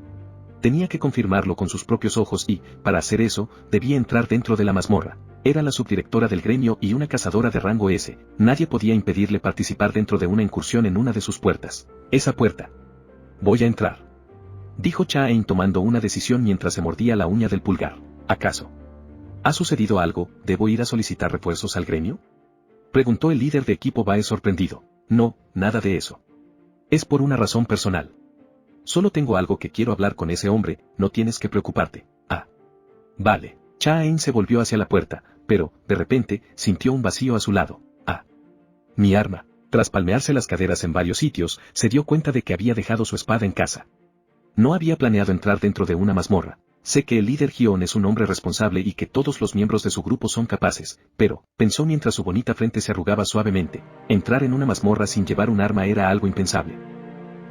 Tenía que confirmarlo con sus propios ojos y, para hacer eso, debía entrar dentro de la mazmorra. Era la subdirectora del gremio y una cazadora de rango S. Nadie podía impedirle participar dentro de una incursión en una de sus puertas. Esa puerta. Voy a entrar, dijo Cha-en tomando una decisión mientras se mordía la uña del pulgar. ¿Acaso ha sucedido algo? ¿Debo ir a solicitar refuerzos al gremio?, preguntó el líder de equipo Bae sorprendido. No, nada de eso. Es por una razón personal. Solo tengo algo que quiero hablar con ese hombre, no tienes que preocuparte. Ah. Vale. Cha-en se volvió hacia la puerta, pero, de repente, sintió un vacío a su lado. Ah. Mi arma. Tras palmearse las caderas en varios sitios, se dio cuenta de que había dejado su espada en casa. No había planeado entrar dentro de una mazmorra. Sé que el líder Gion es un hombre responsable y que todos los miembros de su grupo son capaces, pero, pensó mientras su bonita frente se arrugaba suavemente, entrar en una mazmorra sin llevar un arma era algo impensable.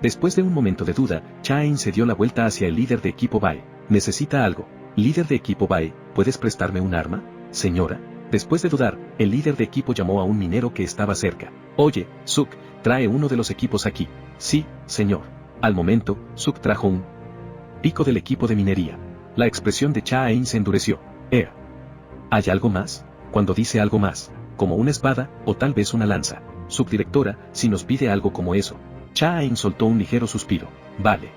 Después de un momento de duda, Cha-en se dio la vuelta hacia el líder de equipo Bae. ¿Necesita algo? Líder de equipo Bae, ¿puedes prestarme un arma, señora? Después de dudar, el líder de equipo llamó a un minero que estaba cerca. Oye, Suk, trae uno de los equipos aquí. Sí, señor. Al momento, Suk trajo un pico del equipo de minería. La expresión de Cha-en se endureció. ¿Hay algo más? Cuando dice algo más, como una espada, o tal vez una lanza. Subdirectora, si nos pide algo como eso. Cha-en soltó un ligero suspiro. Vale,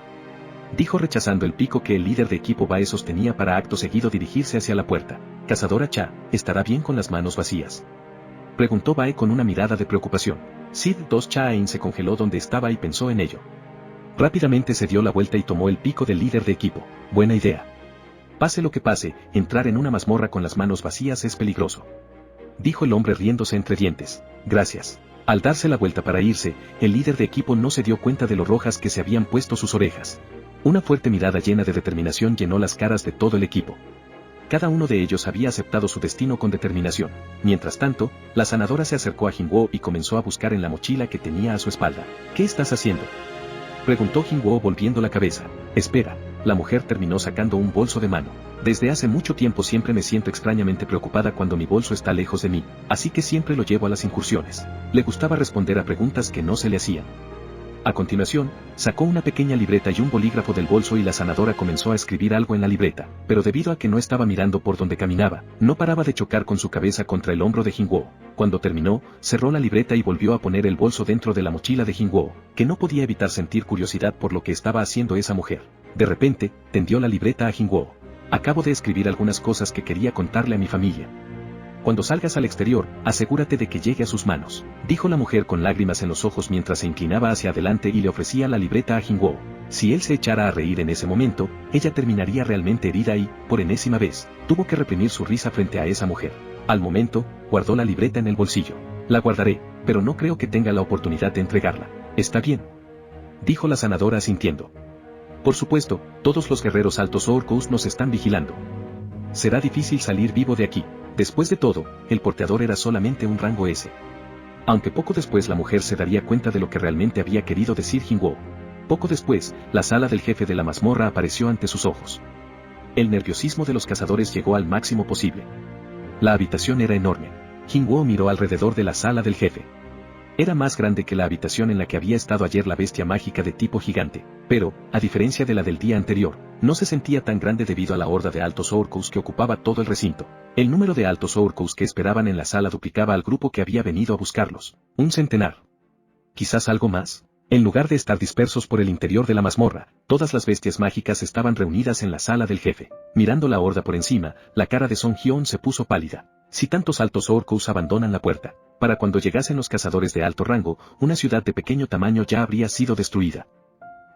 dijo rechazando el pico que el líder de equipo Bae sostenía para acto seguido dirigirse hacia la puerta. Cazadora Cha, ¿estará bien con las manos vacías?, preguntó Bae con una mirada de preocupación. Sid 2 Cha-en se congeló donde estaba y pensó en ello. Rápidamente se dio la vuelta y tomó el pico del líder de equipo. Buena idea. Pase lo que pase, entrar en una mazmorra con las manos vacías es peligroso, dijo el hombre riéndose entre dientes. Gracias. Al darse la vuelta para irse, el líder de equipo no se dio cuenta de lo rojas que se habían puesto sus orejas. Una fuerte mirada llena de determinación llenó las caras de todo el equipo. Cada uno de ellos había aceptado su destino con determinación. Mientras tanto, la sanadora se acercó a Jinwoo y comenzó a buscar en la mochila que tenía a su espalda. ¿Qué estás haciendo?, preguntó Jinwoo volviendo la cabeza. Espera. La mujer terminó sacando un bolso de mano. Desde hace mucho tiempo siempre me siento extrañamente preocupada cuando mi bolso está lejos de mí, así que siempre lo llevo a las incursiones. Le gustaba responder a preguntas que no se le hacían. A continuación, sacó una pequeña libreta y un bolígrafo del bolso y la sanadora comenzó a escribir algo en la libreta, pero debido a que no estaba mirando por donde caminaba, no paraba de chocar con su cabeza contra el hombro de Jinwoo. Cuando terminó, cerró la libreta y volvió a poner el bolso dentro de la mochila de Jinwoo, que no podía evitar sentir curiosidad por lo que estaba haciendo esa mujer. De repente, tendió la libreta a Jinwoo. Acabo de escribir algunas cosas que quería contarle a mi familia. Cuando salgas al exterior, asegúrate de que llegue a sus manos, dijo la mujer con lágrimas en los ojos mientras se inclinaba hacia adelante y le ofrecía la libreta a Jinwoo. Si él se echara a reír en ese momento, ella terminaría realmente herida y, por enésima vez, tuvo que reprimir su risa frente a esa mujer. Al momento, guardó la libreta en el bolsillo. La guardaré, pero no creo que tenga la oportunidad de entregarla. Está bien, dijo la sanadora asintiendo. Por supuesto, todos los guerreros altos Orcos nos están vigilando. Será difícil salir vivo de aquí. Después de todo, el porteador era solamente un rango S. Aunque poco después la mujer se daría cuenta de lo que realmente había querido decir Jinwoo. Poco después, la sala del jefe de la mazmorra apareció ante sus ojos. El nerviosismo de los cazadores llegó al máximo posible. La habitación era enorme. Jinwoo miró alrededor de la sala del jefe. Era más grande que la habitación en la que había estado ayer la bestia mágica de tipo gigante, pero, a diferencia de la del día anterior, no se sentía tan grande debido a la horda de altos Orcos que ocupaba todo el recinto. El número de altos Orcos que esperaban en la sala duplicaba al grupo que había venido a buscarlos. Un centenar. ¿Quizás algo más? En lugar de estar dispersos por el interior de la mazmorra, todas las bestias mágicas estaban reunidas en la sala del jefe. Mirando la horda por encima, la cara de Song Hyun se puso pálida. Si tantos altos Orcos abandonan la puerta, para cuando llegasen los cazadores de alto rango, una ciudad de pequeño tamaño ya habría sido destruida.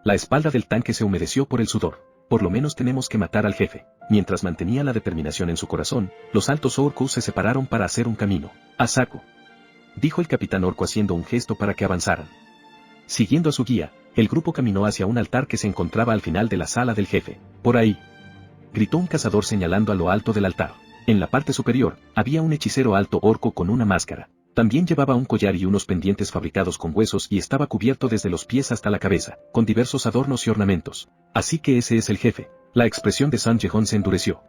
La espalda del tanque se humedeció por el sudor. Por lo menos tenemos que matar al jefe. Mientras mantenía la determinación en su corazón, los altos Orcos se separaron para hacer un camino. A saco, dijo el capitán Orco haciendo un gesto para que avanzaran. Siguiendo a su guía, el grupo caminó hacia un altar que se encontraba al final de la sala del jefe. Por ahí, gritó un cazador señalando a lo alto del altar. En la parte superior, había un hechicero alto orco con una máscara. También llevaba un collar y unos pendientes fabricados con huesos y estaba cubierto desde los pies hasta la cabeza, con diversos adornos y ornamentos. Así que ese es el jefe. La expresión de San Jehon se endureció.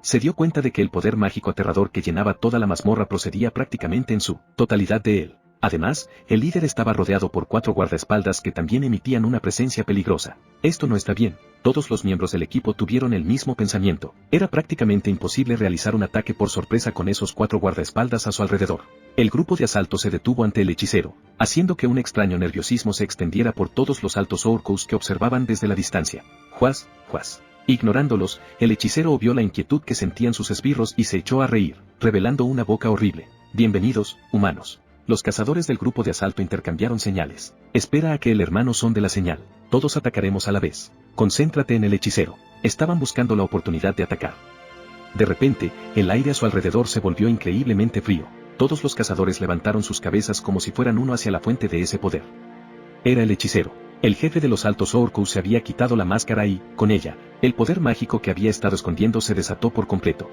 Se dio cuenta de que el poder mágico aterrador que llenaba toda la mazmorra procedía prácticamente en su totalidad de él. Además, el líder estaba rodeado por 4 guardaespaldas que también emitían una presencia peligrosa. Esto no está bien. Todos los miembros del equipo tuvieron el mismo pensamiento. Era prácticamente imposible realizar un ataque por sorpresa con esos 4 guardaespaldas a su alrededor. El grupo de asalto se detuvo ante el hechicero, haciendo que un extraño nerviosismo se extendiera por todos los altos orcos que observaban desde la distancia. Juas, juas. Ignorándolos, el hechicero obvió la inquietud que sentían sus esbirros y se echó a reír, revelando una boca horrible. Bienvenidos, humanos. Los cazadores del grupo de asalto intercambiaron señales. Espera a que el hermano son de la señal. Todos atacaremos a la vez. Concéntrate en el hechicero. Estaban buscando la oportunidad de atacar. De repente, el aire a su alrededor se volvió increíblemente frío. Todos los cazadores levantaron sus cabezas como si fueran uno hacia la fuente de ese poder. Era el hechicero. El jefe de los altos orcos se había quitado la máscara y, con ella, el poder mágico que había estado escondiendo se desató por completo.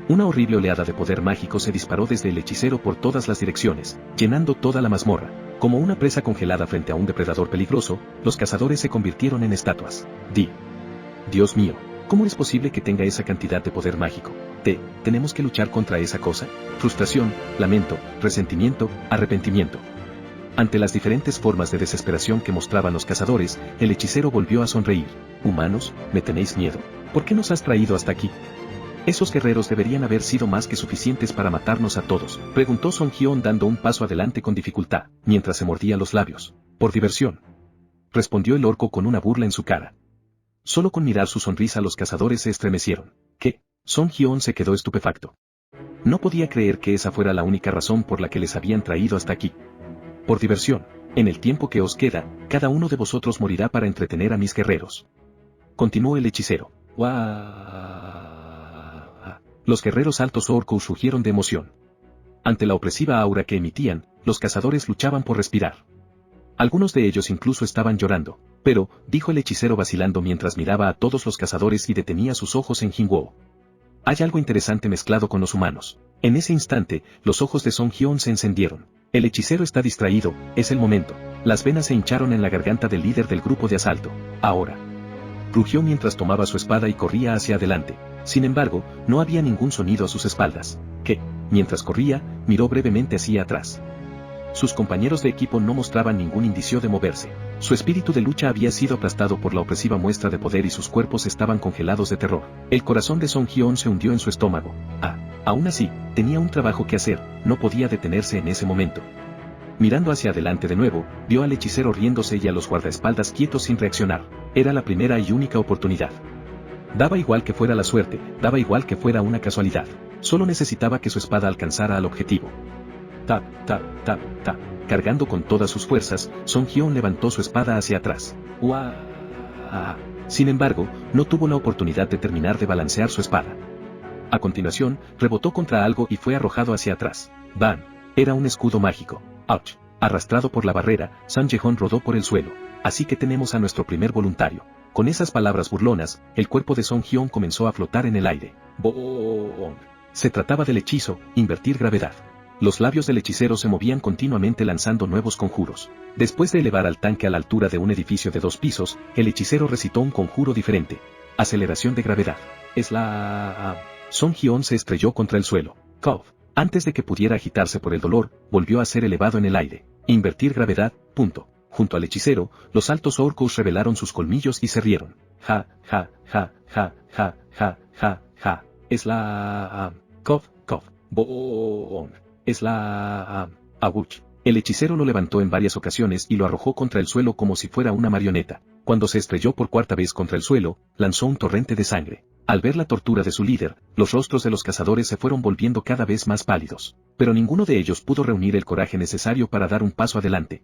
Una horrible oleada de poder mágico se disparó desde el hechicero por todas las direcciones, llenando toda la mazmorra. Como una presa congelada frente a un depredador peligroso, los cazadores se convirtieron en estatuas. Dios mío, ¿cómo es posible que tenga esa cantidad de poder mágico? ¿Tenemos que luchar contra esa cosa? Frustración, lamento, resentimiento, arrepentimiento. Ante las diferentes formas de desesperación que mostraban los cazadores, el hechicero volvió a sonreír. Humanos, ¿me tenéis miedo? ¿Por qué nos has traído hasta aquí? ¿Esos guerreros deberían haber sido más que suficientes para matarnos a todos?, preguntó Song Hyon dando un paso adelante con dificultad, mientras se mordía los labios. Por diversión, respondió el orco con una burla en su cara. Solo con mirar su sonrisa los cazadores se estremecieron. ¿Qué? Song Hyon se quedó estupefacto. No podía creer que esa fuera la única razón por la que les habían traído hasta aquí. Por diversión, en el tiempo que os queda, cada uno de vosotros morirá para entretener a mis guerreros. Continuó el hechicero. Los guerreros altos orcos rugieron de emoción. Ante la opresiva aura que emitían, los cazadores luchaban por respirar. Algunos de ellos incluso estaban llorando. Pero, dijo el hechicero vacilando mientras miraba a todos los cazadores y detenía sus ojos en Jinwoo. Hay algo interesante mezclado con los humanos. En ese instante, los ojos de Song Hyon se encendieron. El hechicero está distraído, es el momento. Las venas se hincharon en la garganta del líder del grupo de asalto. Ahora. Rugió mientras tomaba su espada y corría hacia adelante. Sin embargo, no había ningún sonido a sus espaldas. Mientras corría, miró brevemente hacia atrás. Sus compañeros de equipo no mostraban ningún indicio de moverse. Su espíritu de lucha había sido aplastado por la opresiva muestra de poder y sus cuerpos estaban congelados de terror. El corazón de Song Hyon se hundió en su estómago. Aún así, tenía un trabajo que hacer, no podía detenerse en ese momento. Mirando hacia adelante de nuevo, vio al hechicero riéndose y a los guardaespaldas quietos sin reaccionar. Era la primera y única oportunidad. Daba igual que fuera la suerte, daba igual que fuera una casualidad. Solo necesitaba que su espada alcanzara al objetivo. Tap, tap, tap, tap. Cargando con todas sus fuerzas, Song Hyon levantó su espada hacia atrás. Sin embargo, no tuvo la oportunidad de terminar de balancear su espada. A continuación, rebotó contra algo y fue arrojado hacia atrás. ¡Bam! Era un escudo mágico. ¡Auch! Arrastrado por la barrera, San Jehon rodó por el suelo. Así que tenemos a nuestro primer voluntario. Con esas palabras burlonas, el cuerpo de Song Hyon comenzó a flotar en el aire. ¡Boom! Se trataba del hechizo, invertir gravedad. Los labios del hechicero se movían continuamente lanzando nuevos conjuros. Después de elevar al tanque a la altura de un edificio de 2 pisos, el hechicero recitó un conjuro diferente. Aceleración de gravedad. Song Hyon se estrelló contra el suelo. Cough. Antes de que pudiera agitarse por el dolor, volvió a ser elevado en el aire. Invertir gravedad, punto. Junto al hechicero, los altos orcos revelaron sus colmillos y se rieron. Ja, ja, ja, ja, ja, ja, ja, ja. Cough, cough. Boom. Abuch. El hechicero lo levantó en varias ocasiones y lo arrojó contra el suelo como si fuera una marioneta. Cuando se estrelló por 4ª vez contra el suelo, lanzó un torrente de sangre. Al ver la tortura de su líder, los rostros de los cazadores se fueron volviendo cada vez más pálidos. Pero ninguno de ellos pudo reunir el coraje necesario para dar un paso adelante.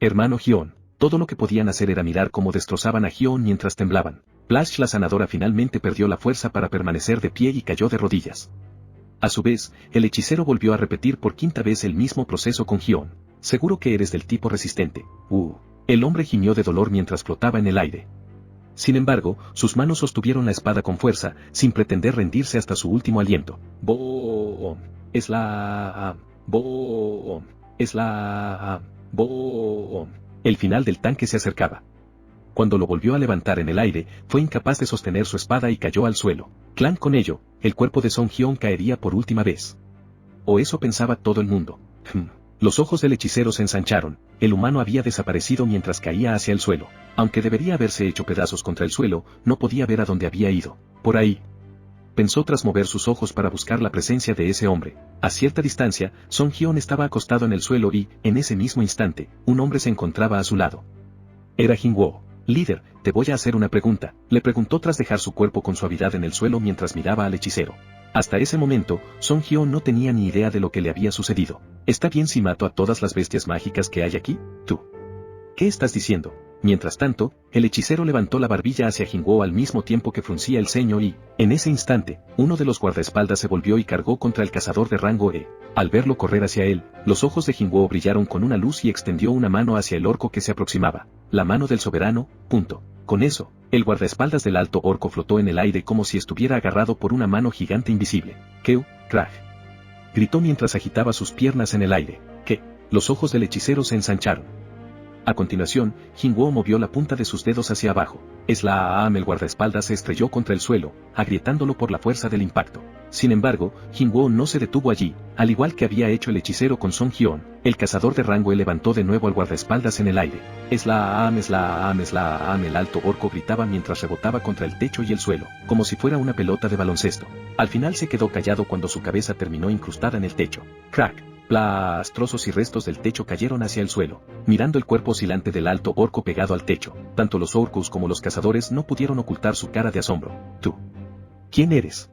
Hermano Hyon, todo lo que podían hacer era mirar cómo destrozaban a Hyon mientras temblaban. Plash la sanadora finalmente perdió la fuerza para permanecer de pie y cayó de rodillas. A su vez, el hechicero volvió a repetir por 5ª vez el mismo proceso con Hyon. Seguro que eres del tipo resistente. El hombre gimió de dolor mientras flotaba en el aire. Sin embargo, sus manos sostuvieron la espada con fuerza, sin pretender rendirse hasta su último aliento. Boom. Boom. El final del tanque se acercaba. Cuando lo volvió a levantar en el aire, fue incapaz de sostener su espada y cayó al suelo. Clan con ello, el cuerpo de Song Hyon caería por última vez. o eso pensaba todo el mundo. Los ojos del hechicero se ensancharon, el humano había desaparecido mientras caía hacia el suelo. Aunque debería haberse hecho pedazos contra el suelo, no podía ver a dónde había ido. Por ahí. Pensó tras mover sus ojos para buscar la presencia de ese hombre. A cierta distancia, Song Hyun estaba acostado en el suelo y, en ese mismo instante, un hombre se encontraba a su lado. Era Jin-woo. Líder, te voy a hacer una pregunta, le preguntó tras dejar su cuerpo con suavidad en el suelo mientras miraba al hechicero. Hasta ese momento, Song Hyun no tenía ni idea de lo que le había sucedido. ¿Está bien si mato a todas las bestias mágicas que hay aquí? ¿Tú? ¿Qué estás diciendo? Mientras tanto, el hechicero levantó la barbilla hacia Jin-woo al mismo tiempo que fruncía el ceño y, en ese instante, uno de los guardaespaldas se volvió y cargó contra el cazador de rango E. Al verlo correr hacia él, los ojos de Jin-woo brillaron con una luz y extendió una mano hacia el orco que se aproximaba. La mano del soberano, punto. Con eso, el guardaespaldas del alto orco flotó en el aire como si estuviera agarrado por una mano gigante invisible. Keu, Krag. Gritó mientras agitaba sus piernas en el aire. ¿Qué? Los ojos del hechicero se ensancharon. A continuación, Jin-woo movió la punta de sus dedos hacia abajo. El guardaespaldas se estrelló contra el suelo, agrietándolo por la fuerza del impacto. Sin embargo, Jin-woo no se detuvo allí, al igual que había hecho el hechicero con Song Hyun. El cazador de rango E levantó de nuevo al guardaespaldas en el aire. El alto orco gritaba mientras rebotaba contra el techo y el suelo, como si fuera una pelota de baloncesto. Al final se quedó callado cuando su cabeza terminó incrustada en el techo. Crack. Trozos y restos del techo cayeron hacia el suelo, mirando el cuerpo oscilante del alto orco pegado al techo. Tanto los orcos como los cazadores no pudieron ocultar su cara de asombro. ¿Tú? ¿Quién eres?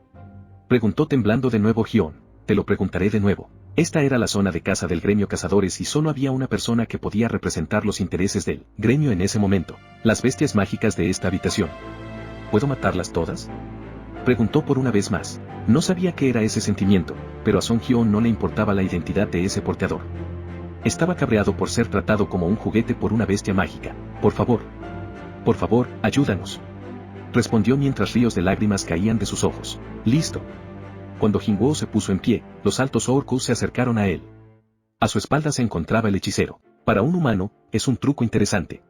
Preguntó temblando de nuevo Hyun. Te lo preguntaré de nuevo. Esta era la zona de caza del gremio cazadores y solo había una persona que podía representar los intereses del gremio en ese momento. Las bestias mágicas de esta habitación. ¿Puedo matarlas todas? Preguntó por una vez más. No sabía qué era ese sentimiento, pero a Song Hyun no le importaba la identidad de ese porteador. Estaba cabreado por ser tratado como un juguete por una bestia mágica. Por favor, ayúdanos. Respondió mientras ríos de lágrimas caían de sus ojos. Listo. Cuando Jin-woo se puso en pie, los altos orcos se acercaron a él. A su espalda se encontraba el hechicero. Para un humano, es un truco interesante.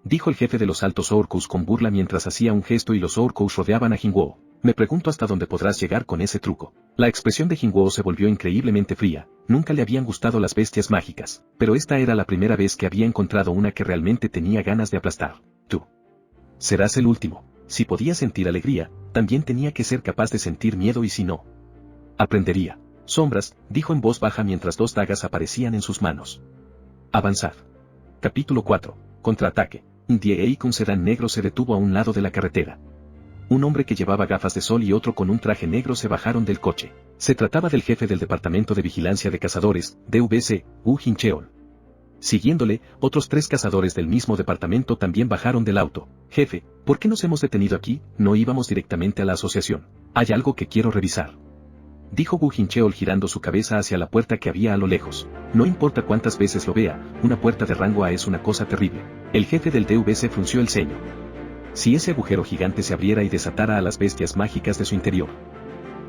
Dijo el jefe de los altos orcos con burla mientras hacía un gesto y los orcos rodeaban a Jin-woo. Me pregunto hasta dónde podrás llegar con ese truco. La expresión de Jin-woo se volvió increíblemente fría. Nunca le habían gustado las bestias mágicas, pero esta era la primera vez que había encontrado una que realmente tenía ganas de aplastar. Tú. Serás el último. Si podía sentir alegría, también tenía que ser capaz de sentir miedo y si no. Aprendería. Sombras, dijo en voz baja mientras dos dagas aparecían en sus manos. Avanzad. Capítulo 4. Contraataque. Un DA con sedán negro se detuvo a un lado de la carretera. Un hombre que llevaba gafas de sol y otro con un traje negro se bajaron del coche. Se trataba del jefe del Departamento de Vigilancia de Cazadores, DVC, Woo Jin-cheol. Siguiéndole, otros 3 cazadores del mismo departamento también bajaron del auto. Jefe, ¿por qué nos hemos detenido aquí? No íbamos directamente a la asociación. Hay algo que quiero revisar. Dijo Woo Jin-cheol girando su cabeza hacia la puerta que había a lo lejos. No importa cuántas veces lo vea, una puerta de rango A es una cosa terrible. El jefe del DVC frunció el ceño. Si ese agujero gigante se abriera y desatara a las bestias mágicas de su interior.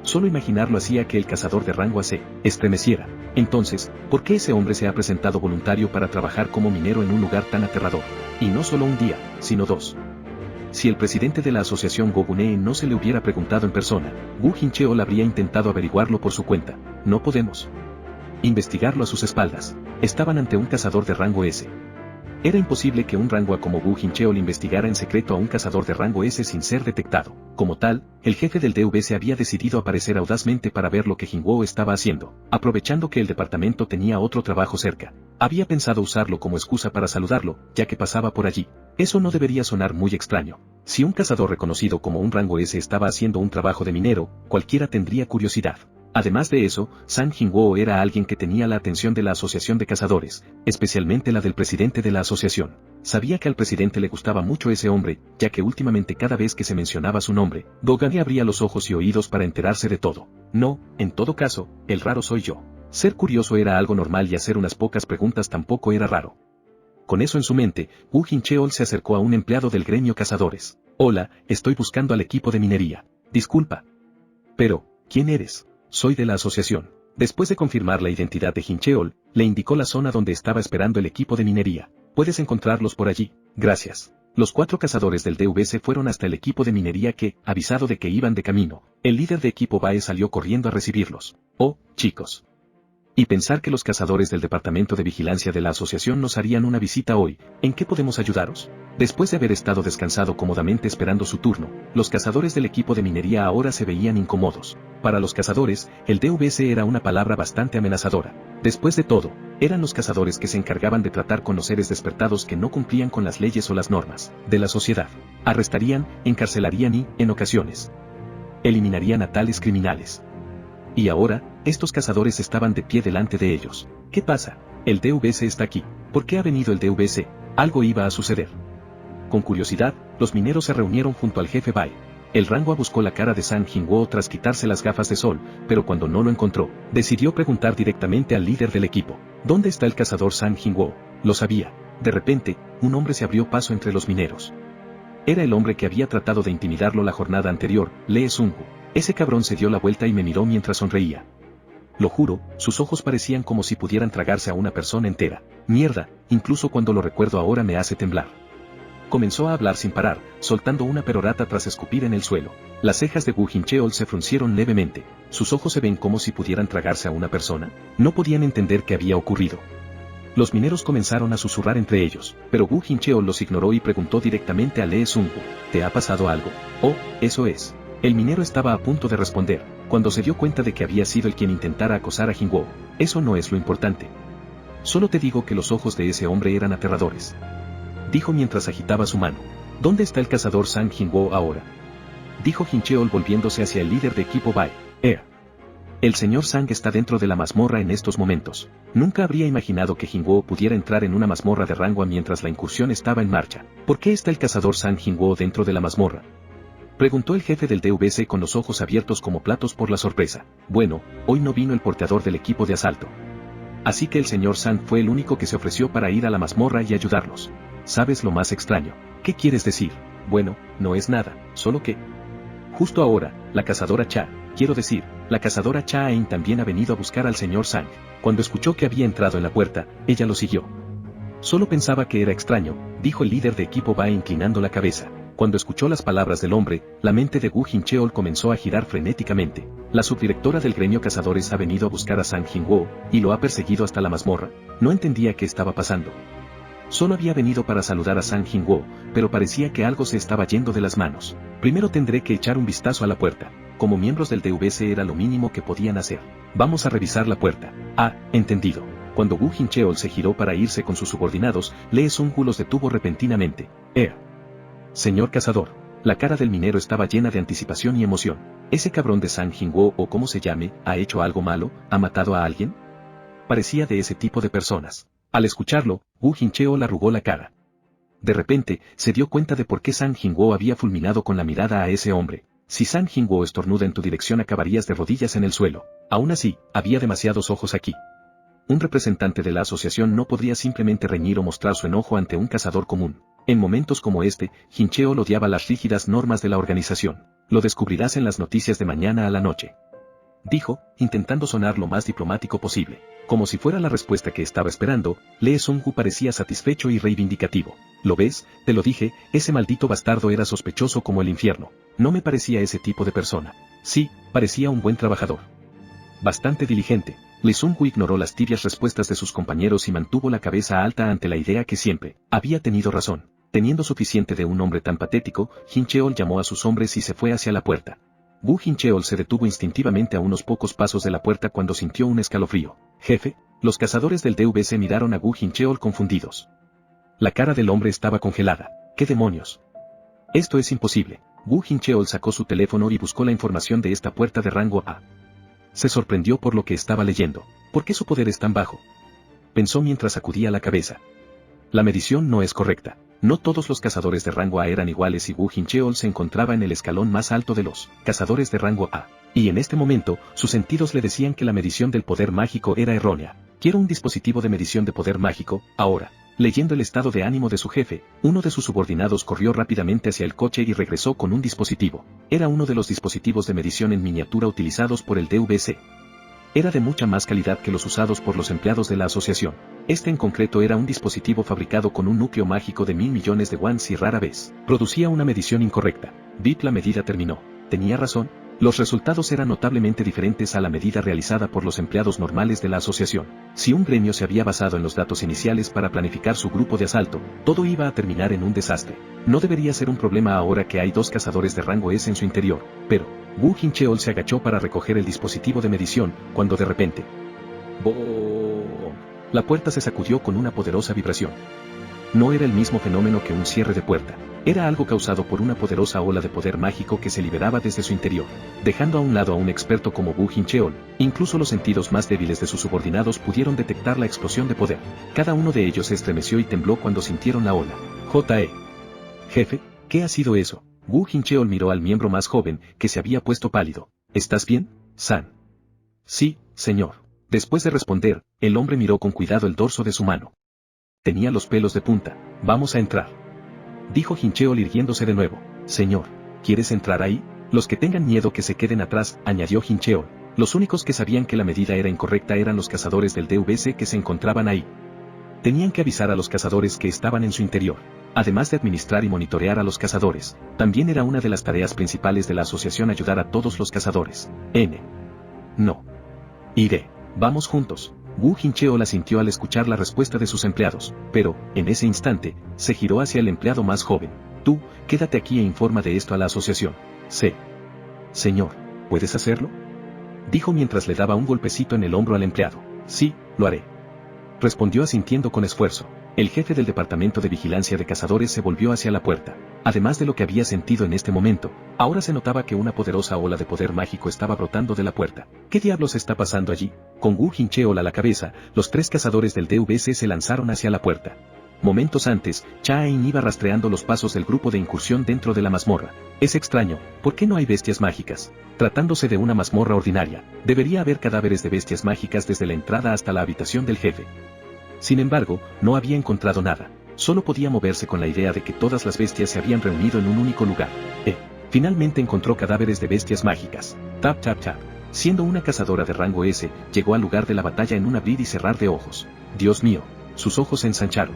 Solo imaginarlo hacía que el cazador de rango A se estremeciera. Entonces, ¿por qué ese hombre se ha presentado voluntario para trabajar como minero en un lugar tan aterrador? Y no solo un día, sino 2. Si el presidente de la asociación Gogune no se le hubiera preguntado en persona, Woo Jin-cheol habría intentado averiguarlo por su cuenta. No podemos investigarlo a sus espaldas. Estaban ante un cazador de rango S. Era imposible que un rango A como Woo Jin-cheol investigara en secreto a un cazador de rango S sin ser detectado. Como tal, el jefe del DVC había decidido aparecer audazmente para ver lo que Jin-woo estaba haciendo, aprovechando que el departamento tenía otro trabajo cerca. Había pensado usarlo como excusa para saludarlo, ya que pasaba por allí. Eso no debería sonar muy extraño. Si un cazador reconocido como un rango S estaba haciendo un trabajo de minero, cualquiera tendría curiosidad. Además de eso, Sang Jin-woo era alguien que tenía la atención de la asociación de cazadores, especialmente la del presidente de la asociación. Sabía que al presidente le gustaba mucho ese hombre, ya que últimamente cada vez que se mencionaba su nombre, Gogane abría los ojos y oídos para enterarse de todo. No, en todo caso, el raro soy yo. Ser curioso era algo normal y hacer unas pocas preguntas tampoco era raro. Con eso en su mente, Woo Jin-cheol se acercó a un empleado del gremio cazadores. Hola, estoy buscando al equipo de minería. Disculpa. Pero, ¿quién eres? Soy de la asociación. Después de confirmar la identidad de Jin-cheol, le indicó la zona donde estaba esperando el equipo de minería. Puedes encontrarlos por allí. Gracias. Los 4 cazadores del DVC fueron hasta el equipo de minería que, avisado de que iban de camino, el líder de equipo Bae salió corriendo a recibirlos. Oh, chicos. Y pensar que los cazadores del Departamento de Vigilancia de la Asociación nos harían una visita hoy. ¿En qué podemos ayudaros? Después de haber estado descansado cómodamente esperando su turno, los cazadores del equipo de minería ahora se veían incómodos. Para los cazadores, el DVC era una palabra bastante amenazadora. Después de todo, eran los cazadores que se encargaban de tratar con los seres despertados que no cumplían con las leyes o las normas de la sociedad. Arrestarían, encarcelarían y, en ocasiones, eliminarían a tales criminales. Y ahora, estos cazadores estaban de pie delante de ellos. ¿Qué pasa? El DVC está aquí. ¿Por qué ha venido el DVC? Algo iba a suceder. Con curiosidad, los mineros se reunieron junto al jefe Bai. El Rangua buscó la cara de Sang Jin-woo tras quitarse las gafas de sol, pero cuando no lo encontró, decidió preguntar directamente al líder del equipo. ¿Dónde está el cazador Sang Jin-woo? Lo sabía. De repente, un hombre se abrió paso entre los mineros. Era el hombre que había tratado de intimidarlo la jornada anterior, Lee Sung-woo. Ese cabrón se dio la vuelta y me miró mientras sonreía. Lo juro, sus ojos parecían como si pudieran tragarse a una persona entera. Mierda, incluso cuando lo recuerdo ahora me hace temblar. Comenzó a hablar sin parar, soltando una perorata tras escupir en el suelo. Las cejas de Wu Jin-cheol se fruncieron levemente. ¿Sus ojos se ven como si pudieran tragarse a una persona? No podían entender qué había ocurrido. Los mineros comenzaron a susurrar entre ellos, pero Wu Jin-cheol los ignoró y preguntó directamente a Lee Sung-woo. ¿Te ha pasado algo? Oh, eso es. El minero estaba a punto de responder, cuando se dio cuenta de que había sido el quien intentara acosar a Jin-woo. Eso no es lo importante. Solo te digo que los ojos de ese hombre eran aterradores. Dijo mientras agitaba su mano. ¿Dónde está el cazador Sang Jin-woo ahora? Dijo Jin-cheol volviéndose hacia el líder de equipo Bai. El señor Sang está dentro de la mazmorra en estos momentos. Nunca habría imaginado que Jin-woo pudiera entrar en una mazmorra de Rangwa mientras la incursión estaba en marcha. ¿Por qué está el cazador Sang Jin-woo dentro de la mazmorra? Preguntó el jefe del DVC con los ojos abiertos como platos por la sorpresa. Bueno, hoy no vino el porteador del equipo de asalto. Así que el señor Sang fue el único que se ofreció para ir a la mazmorra y ayudarlos. ¿Sabes lo más extraño? ¿Qué quieres decir? Bueno, no es nada, solo que... Justo ahora, la cazadora la cazadora Cha Ain también ha venido a buscar al señor Sang. Cuando escuchó que había entrado en la puerta, ella lo siguió. Solo pensaba que era extraño, dijo el líder de equipo Bai inclinando la cabeza. Cuando escuchó las palabras del hombre, la mente de Wu Jin-cheol comenzó a girar frenéticamente. La subdirectora del gremio cazadores ha venido a buscar a Sang Jin-woo, y lo ha perseguido hasta la mazmorra. No entendía qué estaba pasando. Solo había venido para saludar a Sang Jin-woo, pero parecía que algo se estaba yendo de las manos. Primero tendré que echar un vistazo a la puerta. Como miembros del DVC era lo mínimo que podían hacer. Vamos a revisar la puerta. Ah, entendido. Cuando Wu Jin-cheol se giró para irse con sus subordinados, Lee Sung-woo los detuvo repentinamente. Señor cazador. La cara del minero estaba llena de anticipación y emoción. ¿Ese cabrón de Sang Jin-woo o como se llame, ha hecho algo malo? ¿Ha matado a alguien? Parecía de ese tipo de personas. Al escucharlo, Wu Jin-cheol arrugó la cara. De repente, se dio cuenta de por qué Sang Jin-woo había fulminado con la mirada a ese hombre. Si Sang Jin-woo estornuda en tu dirección acabarías de rodillas en el suelo. Aún así, había demasiados ojos aquí. Un representante de la asociación no podría simplemente reñir o mostrar su enojo ante un cazador común. En momentos como este, Jin-cheol odiaba las rígidas normas de la organización. Lo descubrirás en las noticias de mañana a la noche. Dijo, intentando sonar lo más diplomático posible. Como si fuera la respuesta que estaba esperando, Lee Sung-woo parecía satisfecho y reivindicativo. ¿Lo ves? Te lo dije, ese maldito bastardo era sospechoso como el infierno. No me parecía ese tipo de persona. Sí, parecía un buen trabajador. Bastante diligente. Lee Sung-woo ignoró las tibias respuestas de sus compañeros y mantuvo la cabeza alta ante la idea que siempre había tenido razón. Teniendo suficiente de un hombre tan patético, Jin-cheol llamó a sus hombres y se fue hacia la puerta. Wu Jin-cheol se detuvo instintivamente a unos pocos pasos de la puerta cuando sintió un escalofrío. Jefe, los cazadores del DVC miraron a Wu Jin-cheol confundidos. La cara del hombre estaba congelada. ¿Qué demonios? Esto es imposible. Wu Jin-cheol sacó su teléfono y buscó la información de esta puerta de rango A. Se sorprendió por lo que estaba leyendo. ¿Por qué su poder es tan bajo? Pensó mientras sacudía la cabeza. La medición no es correcta. No todos los cazadores de rango A eran iguales y Wu Jin-cheol se encontraba en el escalón más alto de los cazadores de rango A. Y en este momento, sus sentidos le decían que la medición del poder mágico era errónea. Quiero un dispositivo de medición de poder mágico, ahora. Leyendo el estado de ánimo de su jefe, uno de sus subordinados corrió rápidamente hacia el coche y regresó con un dispositivo. Era uno de los dispositivos de medición en miniatura utilizados por el DVC. Era de mucha más calidad que los usados por los empleados de la asociación. Este en concreto era un dispositivo fabricado con un núcleo mágico de 1000 millones de wons y rara vez producía una medición incorrecta. Vip, la medida terminó. ¿Tenía razón? Los resultados eran notablemente diferentes a la medida realizada por los empleados normales de la asociación. Si un gremio se había basado en los datos iniciales para planificar su grupo de asalto, todo iba a terminar en un desastre. No debería ser un problema ahora que hay 2 cazadores de rango S en su interior, pero Wu Jingcheol se agachó para recoger el dispositivo de medición, cuando de repente, ¡boom!, la puerta se sacudió con una poderosa vibración. No era el mismo fenómeno que un cierre de puerta. Era algo causado por una poderosa ola de poder mágico que se liberaba desde su interior. Dejando a un lado a un experto como Wu Jingcheol, incluso los sentidos más débiles de sus subordinados pudieron detectar la explosión de poder. Cada uno de ellos se estremeció y tembló cuando sintieron la ola. J.E. Jefe, ¿qué ha sido eso? Wu Jingcheol miró al miembro más joven, que se había puesto pálido. ¿Estás bien, San? Sí, señor. Después de responder, el hombre miró con cuidado el dorso de su mano. Tenía los pelos de punta. Vamos a entrar, dijo Jingcheol irguiéndose de nuevo. Señor, ¿quieres entrar ahí? Los que tengan miedo que se queden atrás, añadió Jingcheol. Los únicos que sabían que la medida era incorrecta eran los cazadores del DVC que se encontraban ahí. Tenían que avisar a los cazadores que estaban en su interior. Además de administrar y monitorear a los cazadores, también era una de las tareas principales de la asociación ayudar a todos los cazadores. No. Iré. Vamos juntos. Wu Jingcheol asintió al escuchar la respuesta de sus empleados, pero, en ese instante, se giró hacia el empleado más joven. Tú, quédate aquí e informa de esto a la asociación. Señor, ¿puedes hacerlo?, dijo mientras le daba un golpecito en el hombro al empleado. Sí, lo haré, respondió asintiendo con esfuerzo. El jefe del departamento de vigilancia de cazadores se volvió hacia la puerta. Además de lo que había sentido en este momento, ahora se notaba que una poderosa ola de poder mágico estaba brotando de la puerta. ¿Qué diablos está pasando allí? Con Wu Jingcheol a la cabeza, los 3 cazadores del DVC se lanzaron hacia la puerta. Momentos antes, Cha-In iba rastreando los pasos del grupo de incursión dentro de la mazmorra. Es extraño, ¿por qué no hay bestias mágicas? Tratándose de una mazmorra ordinaria, debería haber cadáveres de bestias mágicas desde la entrada hasta la habitación del jefe. Sin embargo, no había encontrado nada. Solo podía moverse con la idea de que todas las bestias se habían reunido en un único lugar. Finalmente encontró cadáveres de bestias mágicas. Tap tap tap. Siendo una cazadora de rango S, llegó al lugar de la batalla en un abrir y cerrar de ojos. Dios mío, sus ojos se ensancharon.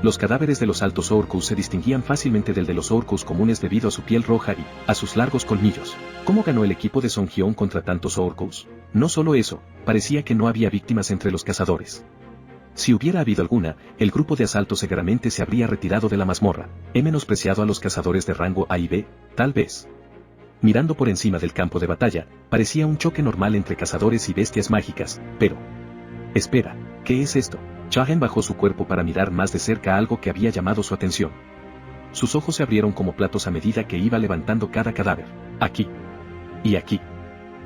Los cadáveres de los altos orcus se distinguían fácilmente del de los orcus comunes debido a su piel roja y a sus largos colmillos. ¿Cómo ganó el equipo de Song Hyeon contra tantos orcus? No solo eso, parecía que no había víctimas entre los cazadores. Si hubiera habido alguna, el grupo de asalto seguramente se habría retirado de la mazmorra. He menospreciado a los cazadores de rango A y B, tal vez. Mirando por encima del campo de batalla, parecía un choque normal entre cazadores y bestias mágicas, pero... Espera, ¿qué es esto? Cha-In bajó su cuerpo para mirar más de cerca algo que había llamado su atención. Sus ojos se abrieron como platos a medida que iba levantando cada cadáver. Aquí. Y aquí.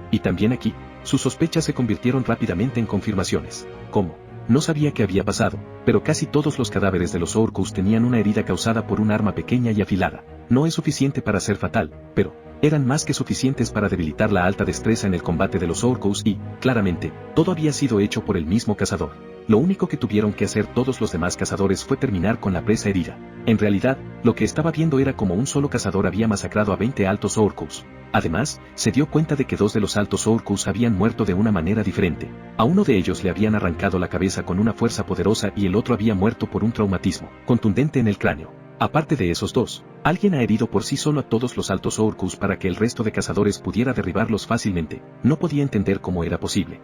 Y también aquí. Sus sospechas se convirtieron rápidamente en confirmaciones. ¿Cómo? No sabía qué había pasado, pero casi todos los cadáveres de los orcus tenían una herida causada por un arma pequeña y afilada. No es suficiente para ser fatal, pero eran más que suficientes para debilitar la alta destreza en el combate de los orcus y, claramente, todo había sido hecho por el mismo cazador. Lo único que tuvieron que hacer todos los demás cazadores fue terminar con la presa herida. En realidad, lo que estaba viendo era como un solo cazador había masacrado a 20 altos orcus. Además, se dio cuenta de que 2 de los altos orcus habían muerto de una manera diferente. A uno de ellos le habían arrancado la cabeza con una fuerza poderosa y el otro había muerto por un traumatismo contundente en el cráneo. Aparte de esos 2, alguien ha herido por sí solo a todos los altos orcus para que el resto de cazadores pudiera derribarlos fácilmente. No podía entender cómo era posible.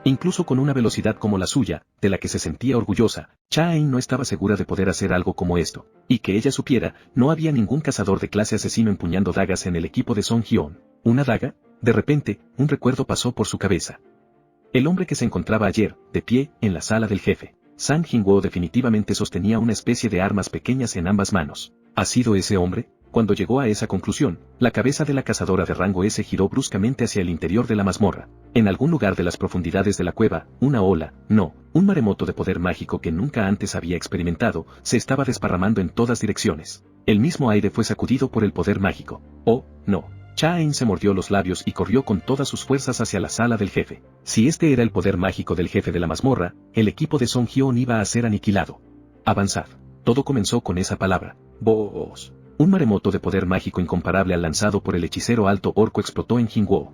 Incluso con una velocidad como la suya, de la que se sentía orgullosa, Cha-In no estaba segura de poder hacer algo como esto. Y que ella supiera, no había ningún cazador de clase asesino empuñando dagas en el equipo de Song Hyeon. ¿Una daga? De repente, un recuerdo pasó por su cabeza. El hombre que se encontraba ayer, de pie, en la sala del jefe. Sang Jin-woo definitivamente sostenía una especie de armas pequeñas en ambas manos. ¿Ha sido ese hombre? Cuando llegó a esa conclusión, la cabeza de la cazadora de rango S giró bruscamente hacia el interior de la mazmorra. En algún lugar de las profundidades de la cueva, una ola, un maremoto de poder mágico que nunca antes había experimentado, se estaba desparramando en todas direcciones. El mismo aire fue sacudido por el poder mágico. ¡Oh, no! Cha-In se mordió los labios y corrió con todas sus fuerzas hacia la sala del jefe. Si este era el poder mágico del jefe de la mazmorra, el equipo de Song Hyeon iba a ser aniquilado. Avanzad. Todo comenzó con esa palabra. Vos. Un maremoto de poder mágico incomparable al lanzado por el hechicero alto orco explotó en Jin-woo.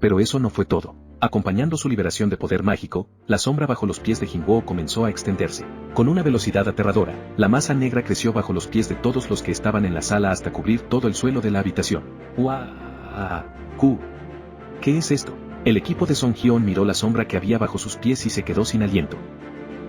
Pero eso no fue todo. Acompañando su liberación de poder mágico, la sombra bajo los pies de Jin-woo comenzó a extenderse. Con una velocidad aterradora, la masa negra creció bajo los pies de todos los que estaban en la sala hasta cubrir todo el suelo de la habitación. ¡Uah! ¡Q! ¿Qué es esto? El equipo de Song Hyun miró la sombra que había bajo sus pies y se quedó sin aliento.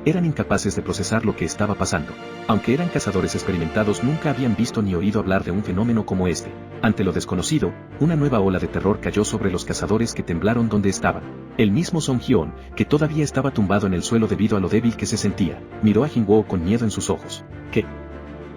Eran incapaces de procesar lo que estaba pasando. Aunque eran cazadores experimentados, nunca habían visto ni oído hablar de un fenómeno como este. Ante lo desconocido, una nueva ola de terror cayó sobre los cazadores que temblaron donde estaban. El mismo Song Hyun, que todavía estaba tumbado en el suelo debido a lo débil que se sentía, miró a Jin-woo con miedo en sus ojos.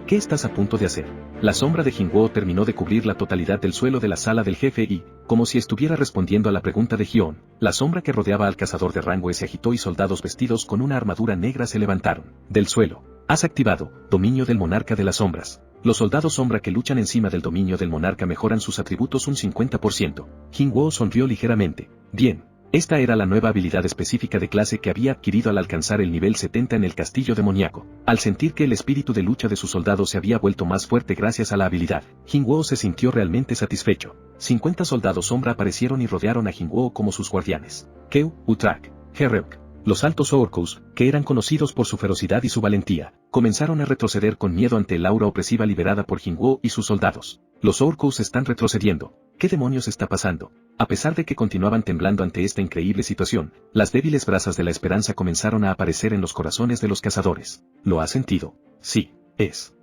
¿Qué estás a punto de hacer? La sombra de Jin-woo terminó de cubrir la totalidad del suelo de la sala del jefe y, como si estuviera respondiendo a la pregunta de Hyun, la sombra que rodeaba al cazador de rango E se agitó y soldados vestidos con una armadura negra se levantaron del suelo. Has activado, dominio del monarca de las sombras. Los soldados sombra que luchan encima del dominio del monarca mejoran sus atributos un 50%. Jin-woo sonrió ligeramente. Bien. Esta era la nueva habilidad específica de clase que había adquirido al alcanzar el nivel 70 en el castillo demoníaco. Al sentir que el espíritu de lucha de sus soldados se había vuelto más fuerte gracias a la habilidad, Jin-woo se sintió realmente satisfecho. 50 soldados sombra aparecieron y rodearon a Jin-woo como sus guardianes. Keu, Utrak, Herreuk. Los altos orcos, que eran conocidos por su ferocidad y su valentía, comenzaron a retroceder con miedo ante el aura opresiva liberada por Jin-woo y sus soldados. Los orcos están retrocediendo. ¿Qué demonios está pasando? A pesar de que continuaban temblando ante esta increíble situación, las débiles brasas de la esperanza comenzaron a aparecer en los corazones de los cazadores. ¿Lo has sentido? Sí, es.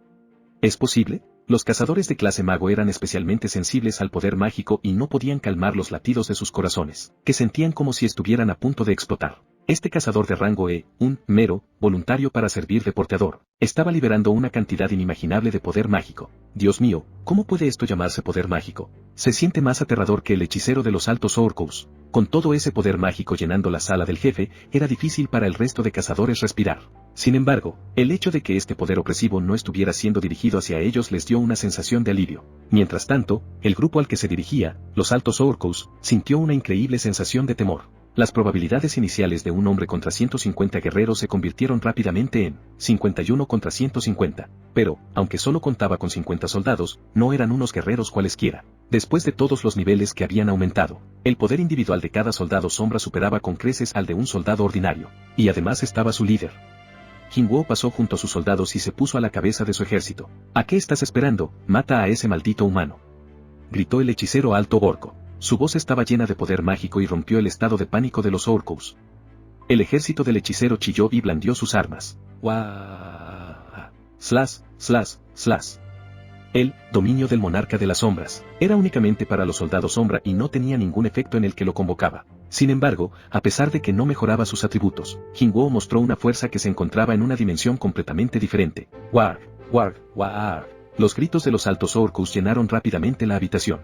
¿Es posible? Los cazadores de clase mago eran especialmente sensibles al poder mágico y no podían calmar los latidos de sus corazones, que sentían como si estuvieran a punto de explotar. Este cazador de rango E, un mero voluntario para servir de porteador, estaba liberando una cantidad inimaginable de poder mágico. Dios mío, ¿cómo puede esto llamarse poder mágico? Se siente más aterrador que el hechicero de los altos orcos. Con todo ese poder mágico llenando la sala del jefe, era difícil para el resto de cazadores respirar. Sin embargo, el hecho de que este poder opresivo no estuviera siendo dirigido hacia ellos les dio una sensación de alivio. Mientras tanto, el grupo al que se dirigía, los altos orcos, sintió una increíble sensación de temor. Las probabilidades iniciales de un hombre contra 150 guerreros se convirtieron rápidamente en 51 contra 150. Pero, aunque solo contaba con 50 soldados, no eran unos guerreros cualesquiera. Después de todos los niveles que habían aumentado, el poder individual de cada soldado sombra superaba con creces al de un soldado ordinario. Y además estaba su líder. Jin-woo pasó junto a sus soldados y se puso a la cabeza de su ejército. ¿A qué estás esperando? Mata a ese maldito humano. Gritó el hechicero alto orco. Su voz estaba llena de poder mágico y rompió el estado de pánico de los orcos. El ejército del hechicero chilló y blandió sus armas. ¡Wah! Slash, slash, slash. El dominio del monarca de las sombras era únicamente para los soldados sombra y no tenía ningún efecto en el que lo convocaba. Sin embargo, a pesar de que no mejoraba sus atributos, Jin-woo mostró una fuerza que se encontraba en una dimensión completamente diferente. ¡Warg! ¡Warg! ¡Warg! Los gritos de los altos orcos llenaron rápidamente la habitación.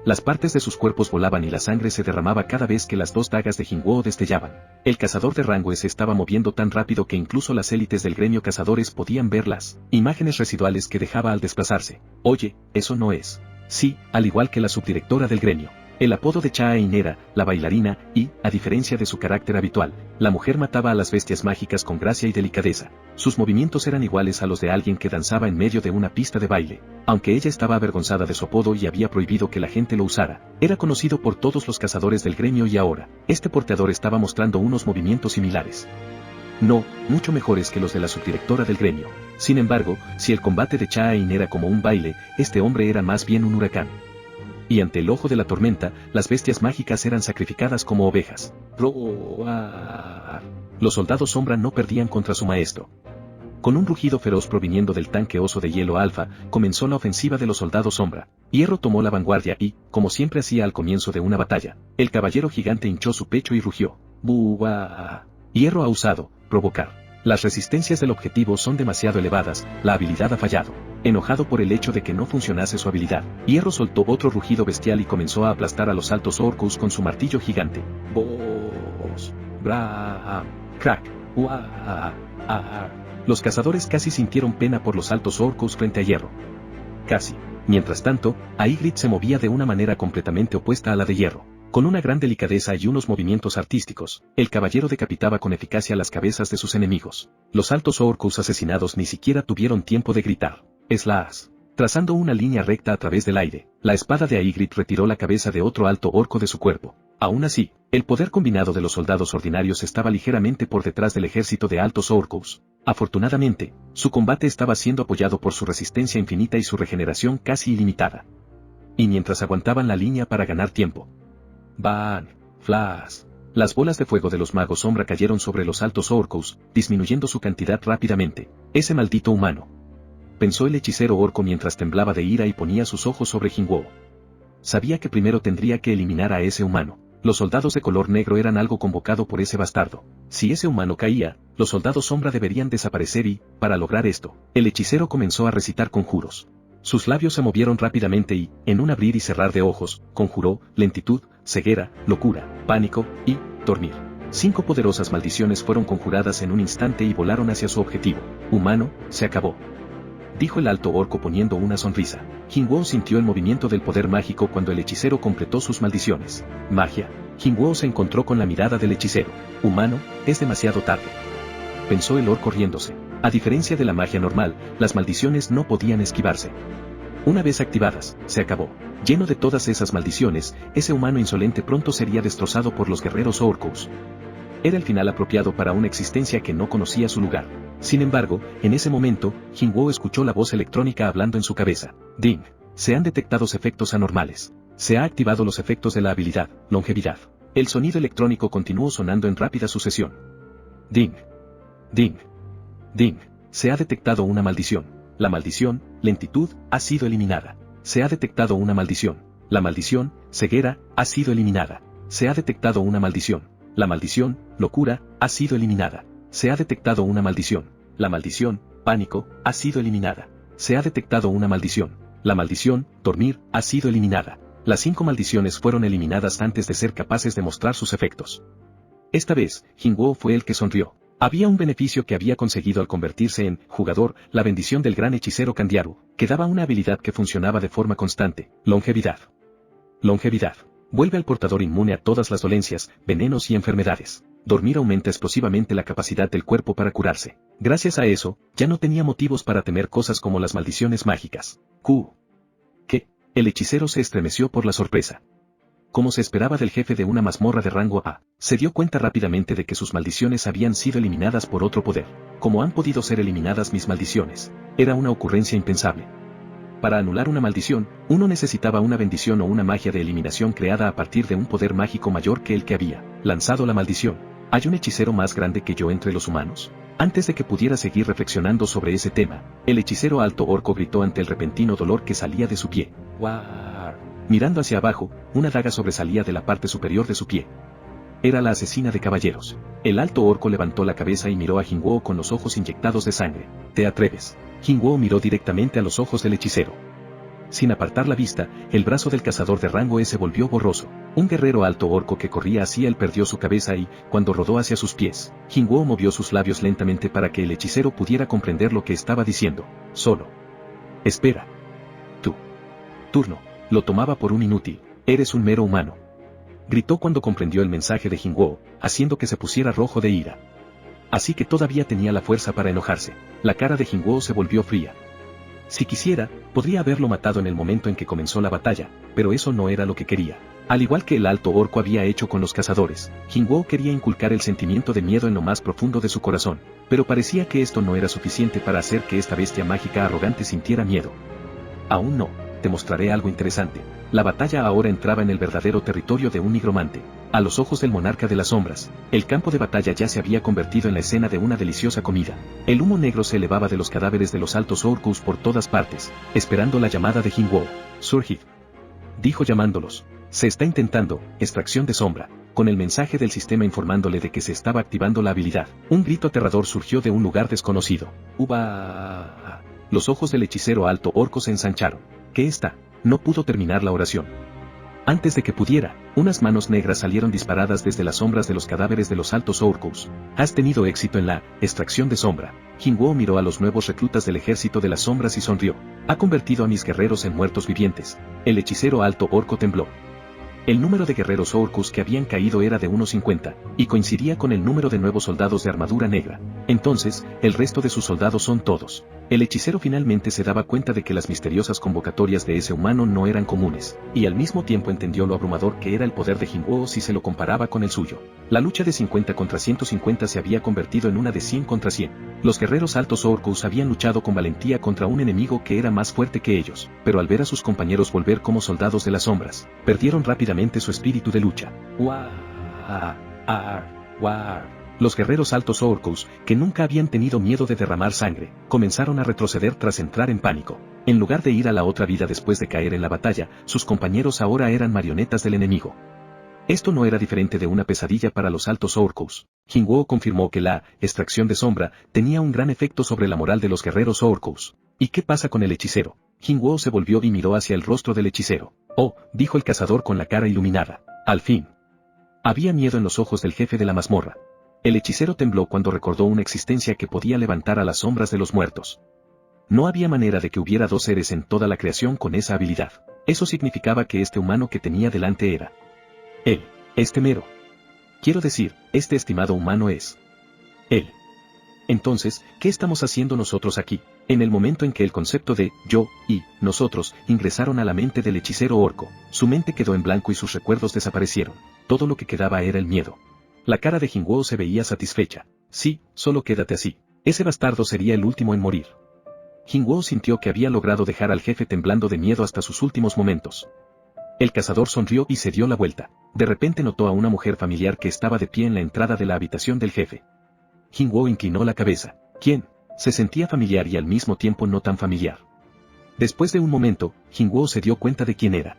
Las partes de sus cuerpos volaban y la sangre se derramaba cada vez que las dos dagas de Jin-woo destellaban. El cazador de rango se estaba moviendo tan rápido que incluso las élites del gremio cazadores podían ver las imágenes residuales que dejaba al desplazarse. Oye, eso no es. Sí, al igual que la subdirectora del gremio. El apodo de Cha-in era la bailarina y, a diferencia de su carácter habitual, la mujer mataba a las bestias mágicas con gracia y delicadeza. Sus movimientos eran iguales a los de alguien que danzaba en medio de una pista de baile. Aunque ella estaba avergonzada de su apodo y había prohibido que la gente lo usara, era conocido por todos los cazadores del gremio y ahora, este porteador estaba mostrando unos movimientos similares. No, mucho mejores que los de la subdirectora del gremio. Sin embargo, si el combate de Cha-in era como un baile, este hombre era más bien un huracán. Y ante el ojo de la tormenta, las bestias mágicas eran sacrificadas como ovejas. ¡Roar! Los soldados sombra no perdían contra su maestro. Con un rugido feroz proviniendo del tanque oso de hielo alfa, comenzó la ofensiva de los soldados sombra. Hierro tomó la vanguardia y, como siempre hacía al comienzo de una batalla, el caballero gigante hinchó su pecho y rugió. ¡Buah! Hierro ha usado, provocar. Las resistencias del objetivo son demasiado elevadas, la habilidad ha fallado. Enojado por el hecho de que no funcionase su habilidad, Hierro soltó otro rugido bestial y comenzó a aplastar a los altos orcos con su martillo gigante. ¡Bos! ¡Bra! ¡Crack! ¡Uah! ¡Ah! Los cazadores casi sintieron pena por los altos orcos frente a Hierro. Casi. Mientras tanto, Ygritte se movía de una manera completamente opuesta a la de Hierro. Con una gran delicadeza y unos movimientos artísticos, el caballero decapitaba con eficacia las cabezas de sus enemigos. Los altos orcos asesinados ni siquiera tuvieron tiempo de gritar. Slash. Trazando una línea recta a través del aire, la espada de Ygritte retiró la cabeza de otro alto orco de su cuerpo. Aún así, el poder combinado de los soldados ordinarios estaba ligeramente por detrás del ejército de altos orcos. Afortunadamente, su combate estaba siendo apoyado por su resistencia infinita y su regeneración casi ilimitada. y mientras aguantaban la línea para ganar tiempo. ¡Bang! ¡Flash! Las bolas de fuego de los magos sombra cayeron sobre los altos orcos, disminuyendo su cantidad rápidamente. ¡Ese maldito humano!, pensó el hechicero orco mientras temblaba de ira y ponía sus ojos sobre Jingwoo. Sabía que primero tendría que eliminar a ese humano. Los soldados de color negro eran algo convocado por ese bastardo. Si ese humano caía, los soldados sombra deberían desaparecer y, para lograr esto, el hechicero comenzó a recitar conjuros. Sus labios se movieron rápidamente y, en un abrir y cerrar de ojos, conjuró lentitud, ceguera, locura, pánico y dormir. 5 poderosas maldiciones fueron conjuradas en un instante y volaron hacia su objetivo. Humano, se acabó, dijo el alto orco poniendo una sonrisa. Jingwoo sintió el movimiento del poder mágico cuando el hechicero completó sus maldiciones. Magia. Jingwoo se encontró con la mirada del hechicero. Humano, es demasiado tarde, pensó el orco riéndose. A diferencia de la magia normal, las maldiciones no podían esquivarse. Una vez activadas, se acabó. Lleno de todas esas maldiciones, ese humano insolente pronto sería destrozado por los guerreros orcos. Era el final apropiado para una existencia que no conocía su lugar. Sin embargo, en ese momento, Jingwoo escuchó la voz electrónica hablando en su cabeza. Ding. Se han detectado efectos anormales. Se ha activado los efectos de la habilidad, longevidad. El sonido electrónico continuó sonando en rápida sucesión. Ding. Ding. Ding. Se ha detectado una maldición. La maldición, lentitud, ha sido eliminada. Se ha detectado una maldición. La maldición, ceguera, ha sido eliminada. Se ha detectado una maldición. La maldición, locura, ha sido eliminada. Se ha detectado una maldición. La maldición, pánico, ha sido eliminada. Se ha detectado una maldición. La maldición, dormir, ha sido eliminada. Las 5 maldiciones fueron eliminadas antes de ser capaces de mostrar sus efectos. Esta vez, Jingwoo fue el que sonrió. Había un beneficio que había conseguido al convertirse en jugador, la bendición del gran hechicero Kandiaru, que daba una habilidad que funcionaba de forma constante, longevidad. Longevidad. Vuelve al portador inmune a todas las dolencias, venenos y enfermedades. Dormir aumenta explosivamente la capacidad del cuerpo para curarse. Gracias a eso, ya no tenía motivos para temer cosas como las maldiciones mágicas. ¿Qué? El hechicero se estremeció por la sorpresa. Como se esperaba del jefe de una mazmorra de rango A, se dio cuenta rápidamente de que sus maldiciones habían sido eliminadas por otro poder. ¿Cómo han podido ser eliminadas mis maldiciones? Era una ocurrencia impensable. Para anular una maldición, uno necesitaba una bendición o una magia de eliminación creada a partir de un poder mágico mayor que el que había lanzado la maldición. ¿Hay un hechicero más grande que yo entre los humanos? Antes de que pudiera seguir reflexionando sobre ese tema, el hechicero alto orco gritó ante el repentino dolor que salía de su pie. ¡War! Mirando hacia abajo, una daga sobresalía de la parte superior de su pie. Era la asesina de caballeros. El alto orco levantó la cabeza y miró a Jingwoo con los ojos inyectados de sangre. ¿Te atreves? Jingwoo miró directamente a los ojos del hechicero. Sin apartar la vista, el brazo del cazador de rango S volvió borroso. Un guerrero alto orco que corría hacia él perdió su cabeza y, cuando rodó hacia sus pies, Jingwoo movió sus labios lentamente para que el hechicero pudiera comprender lo que estaba diciendo. Solo. Espera. Tu turno. Lo tomaba por un inútil. Eres un mero humano. Gritó cuando comprendió el mensaje de Jingwoo, haciendo que se pusiera rojo de ira. Así que todavía tenía la fuerza para enojarse. La cara de Jingwoo se volvió fría. Si quisiera, podría haberlo matado en el momento en que comenzó la batalla, pero eso no era lo que quería. Al igual que el alto orco había hecho con los cazadores, Jingwoo quería inculcar el sentimiento de miedo en lo más profundo de su corazón, pero parecía que esto no era suficiente para hacer que esta bestia mágica arrogante sintiera miedo. Aún no, te mostraré algo interesante. La batalla ahora entraba en el verdadero territorio de un nigromante. A los ojos del monarca de las sombras, el campo de batalla ya se había convertido en la escena de una deliciosa comida. El humo negro se elevaba de los cadáveres de los altos orcos por todas partes, esperando la llamada de Jingwoo. Surgid, dijo llamándolos. Se está intentando, extracción de sombra, con el mensaje del sistema informándole de que se estaba activando la habilidad. Un grito aterrador surgió de un lugar desconocido. ¡Uba! Los ojos del hechicero alto orco se ensancharon. ¿Qué está? No pudo terminar la oración. Antes de que pudiera, unas manos negras salieron disparadas desde las sombras de los cadáveres de los altos orcos. Has tenido éxito en la extracción de sombra. Jingwoo miró a los nuevos reclutas del ejército de las sombras y sonrió. Ha convertido a mis guerreros en muertos vivientes. El hechicero alto orco tembló. El número de guerreros orcos que habían caído era de unos 50, y coincidía con el número de nuevos soldados de armadura negra. Entonces, el resto de sus soldados son todos. El hechicero finalmente se daba cuenta de que las misteriosas convocatorias de ese humano no eran comunes, y al mismo tiempo entendió lo abrumador que era el poder de Jingwoo si se lo comparaba con el suyo. La lucha de 50 contra 150 se había convertido en una de 100 contra 100. Los guerreros altos orcos habían luchado con valentía contra un enemigo que era más fuerte que ellos, pero al ver a sus compañeros volver como soldados de las sombras, perdieron rápidamente su espíritu de lucha. Los guerreros altos orcos, que nunca habían tenido miedo de derramar sangre, comenzaron a retroceder tras entrar en pánico. En lugar de ir a la otra vida después de caer en la batalla, sus compañeros ahora eran marionetas del enemigo. Esto no era diferente de una pesadilla para los altos orcos. Jinwoo confirmó que la extracción de sombra tenía un gran efecto sobre la moral de los guerreros orcos. ¿Y qué pasa con el hechicero? Jinwoo se volvió y miró hacia el rostro del hechicero. Oh, dijo el cazador con la cara iluminada. Al fin. Había miedo en los ojos del jefe de la mazmorra. El hechicero tembló cuando recordó una existencia que podía levantar a las sombras de los muertos. No había manera de que hubiera dos seres en toda la creación con esa habilidad. Eso significaba que este humano que tenía delante era él. Este mero. Quiero decir, este estimado humano es él. Entonces, ¿qué estamos haciendo nosotros aquí? En el momento en que el concepto de yo y nosotros ingresaron a la mente del hechicero orco, su mente quedó en blanco y sus recuerdos desaparecieron. Todo lo que quedaba era el miedo. La cara de Jinwoo se veía satisfecha. Sí, solo quédate así. Ese bastardo sería el último en morir. Jinwoo sintió que había logrado dejar al jefe temblando de miedo hasta sus últimos momentos. El cazador sonrió y se dio la vuelta. De repente notó a una mujer familiar que estaba de pie en la entrada de la habitación del jefe. Jinwoo inclinó la cabeza. ¿Quién? Se sentía familiar y al mismo tiempo no tan familiar. Después de un momento, Jinwoo se dio cuenta de quién era.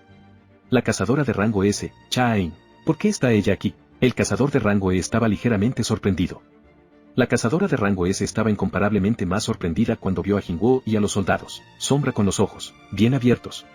La cazadora de rango S, Cha-In. ¿Por qué está ella aquí? El cazador de rango E estaba ligeramente sorprendido. La cazadora de rango S estaba incomparablemente más sorprendida cuando vio a Jinwoo y a los soldados. Sombra con los ojos bien abiertos.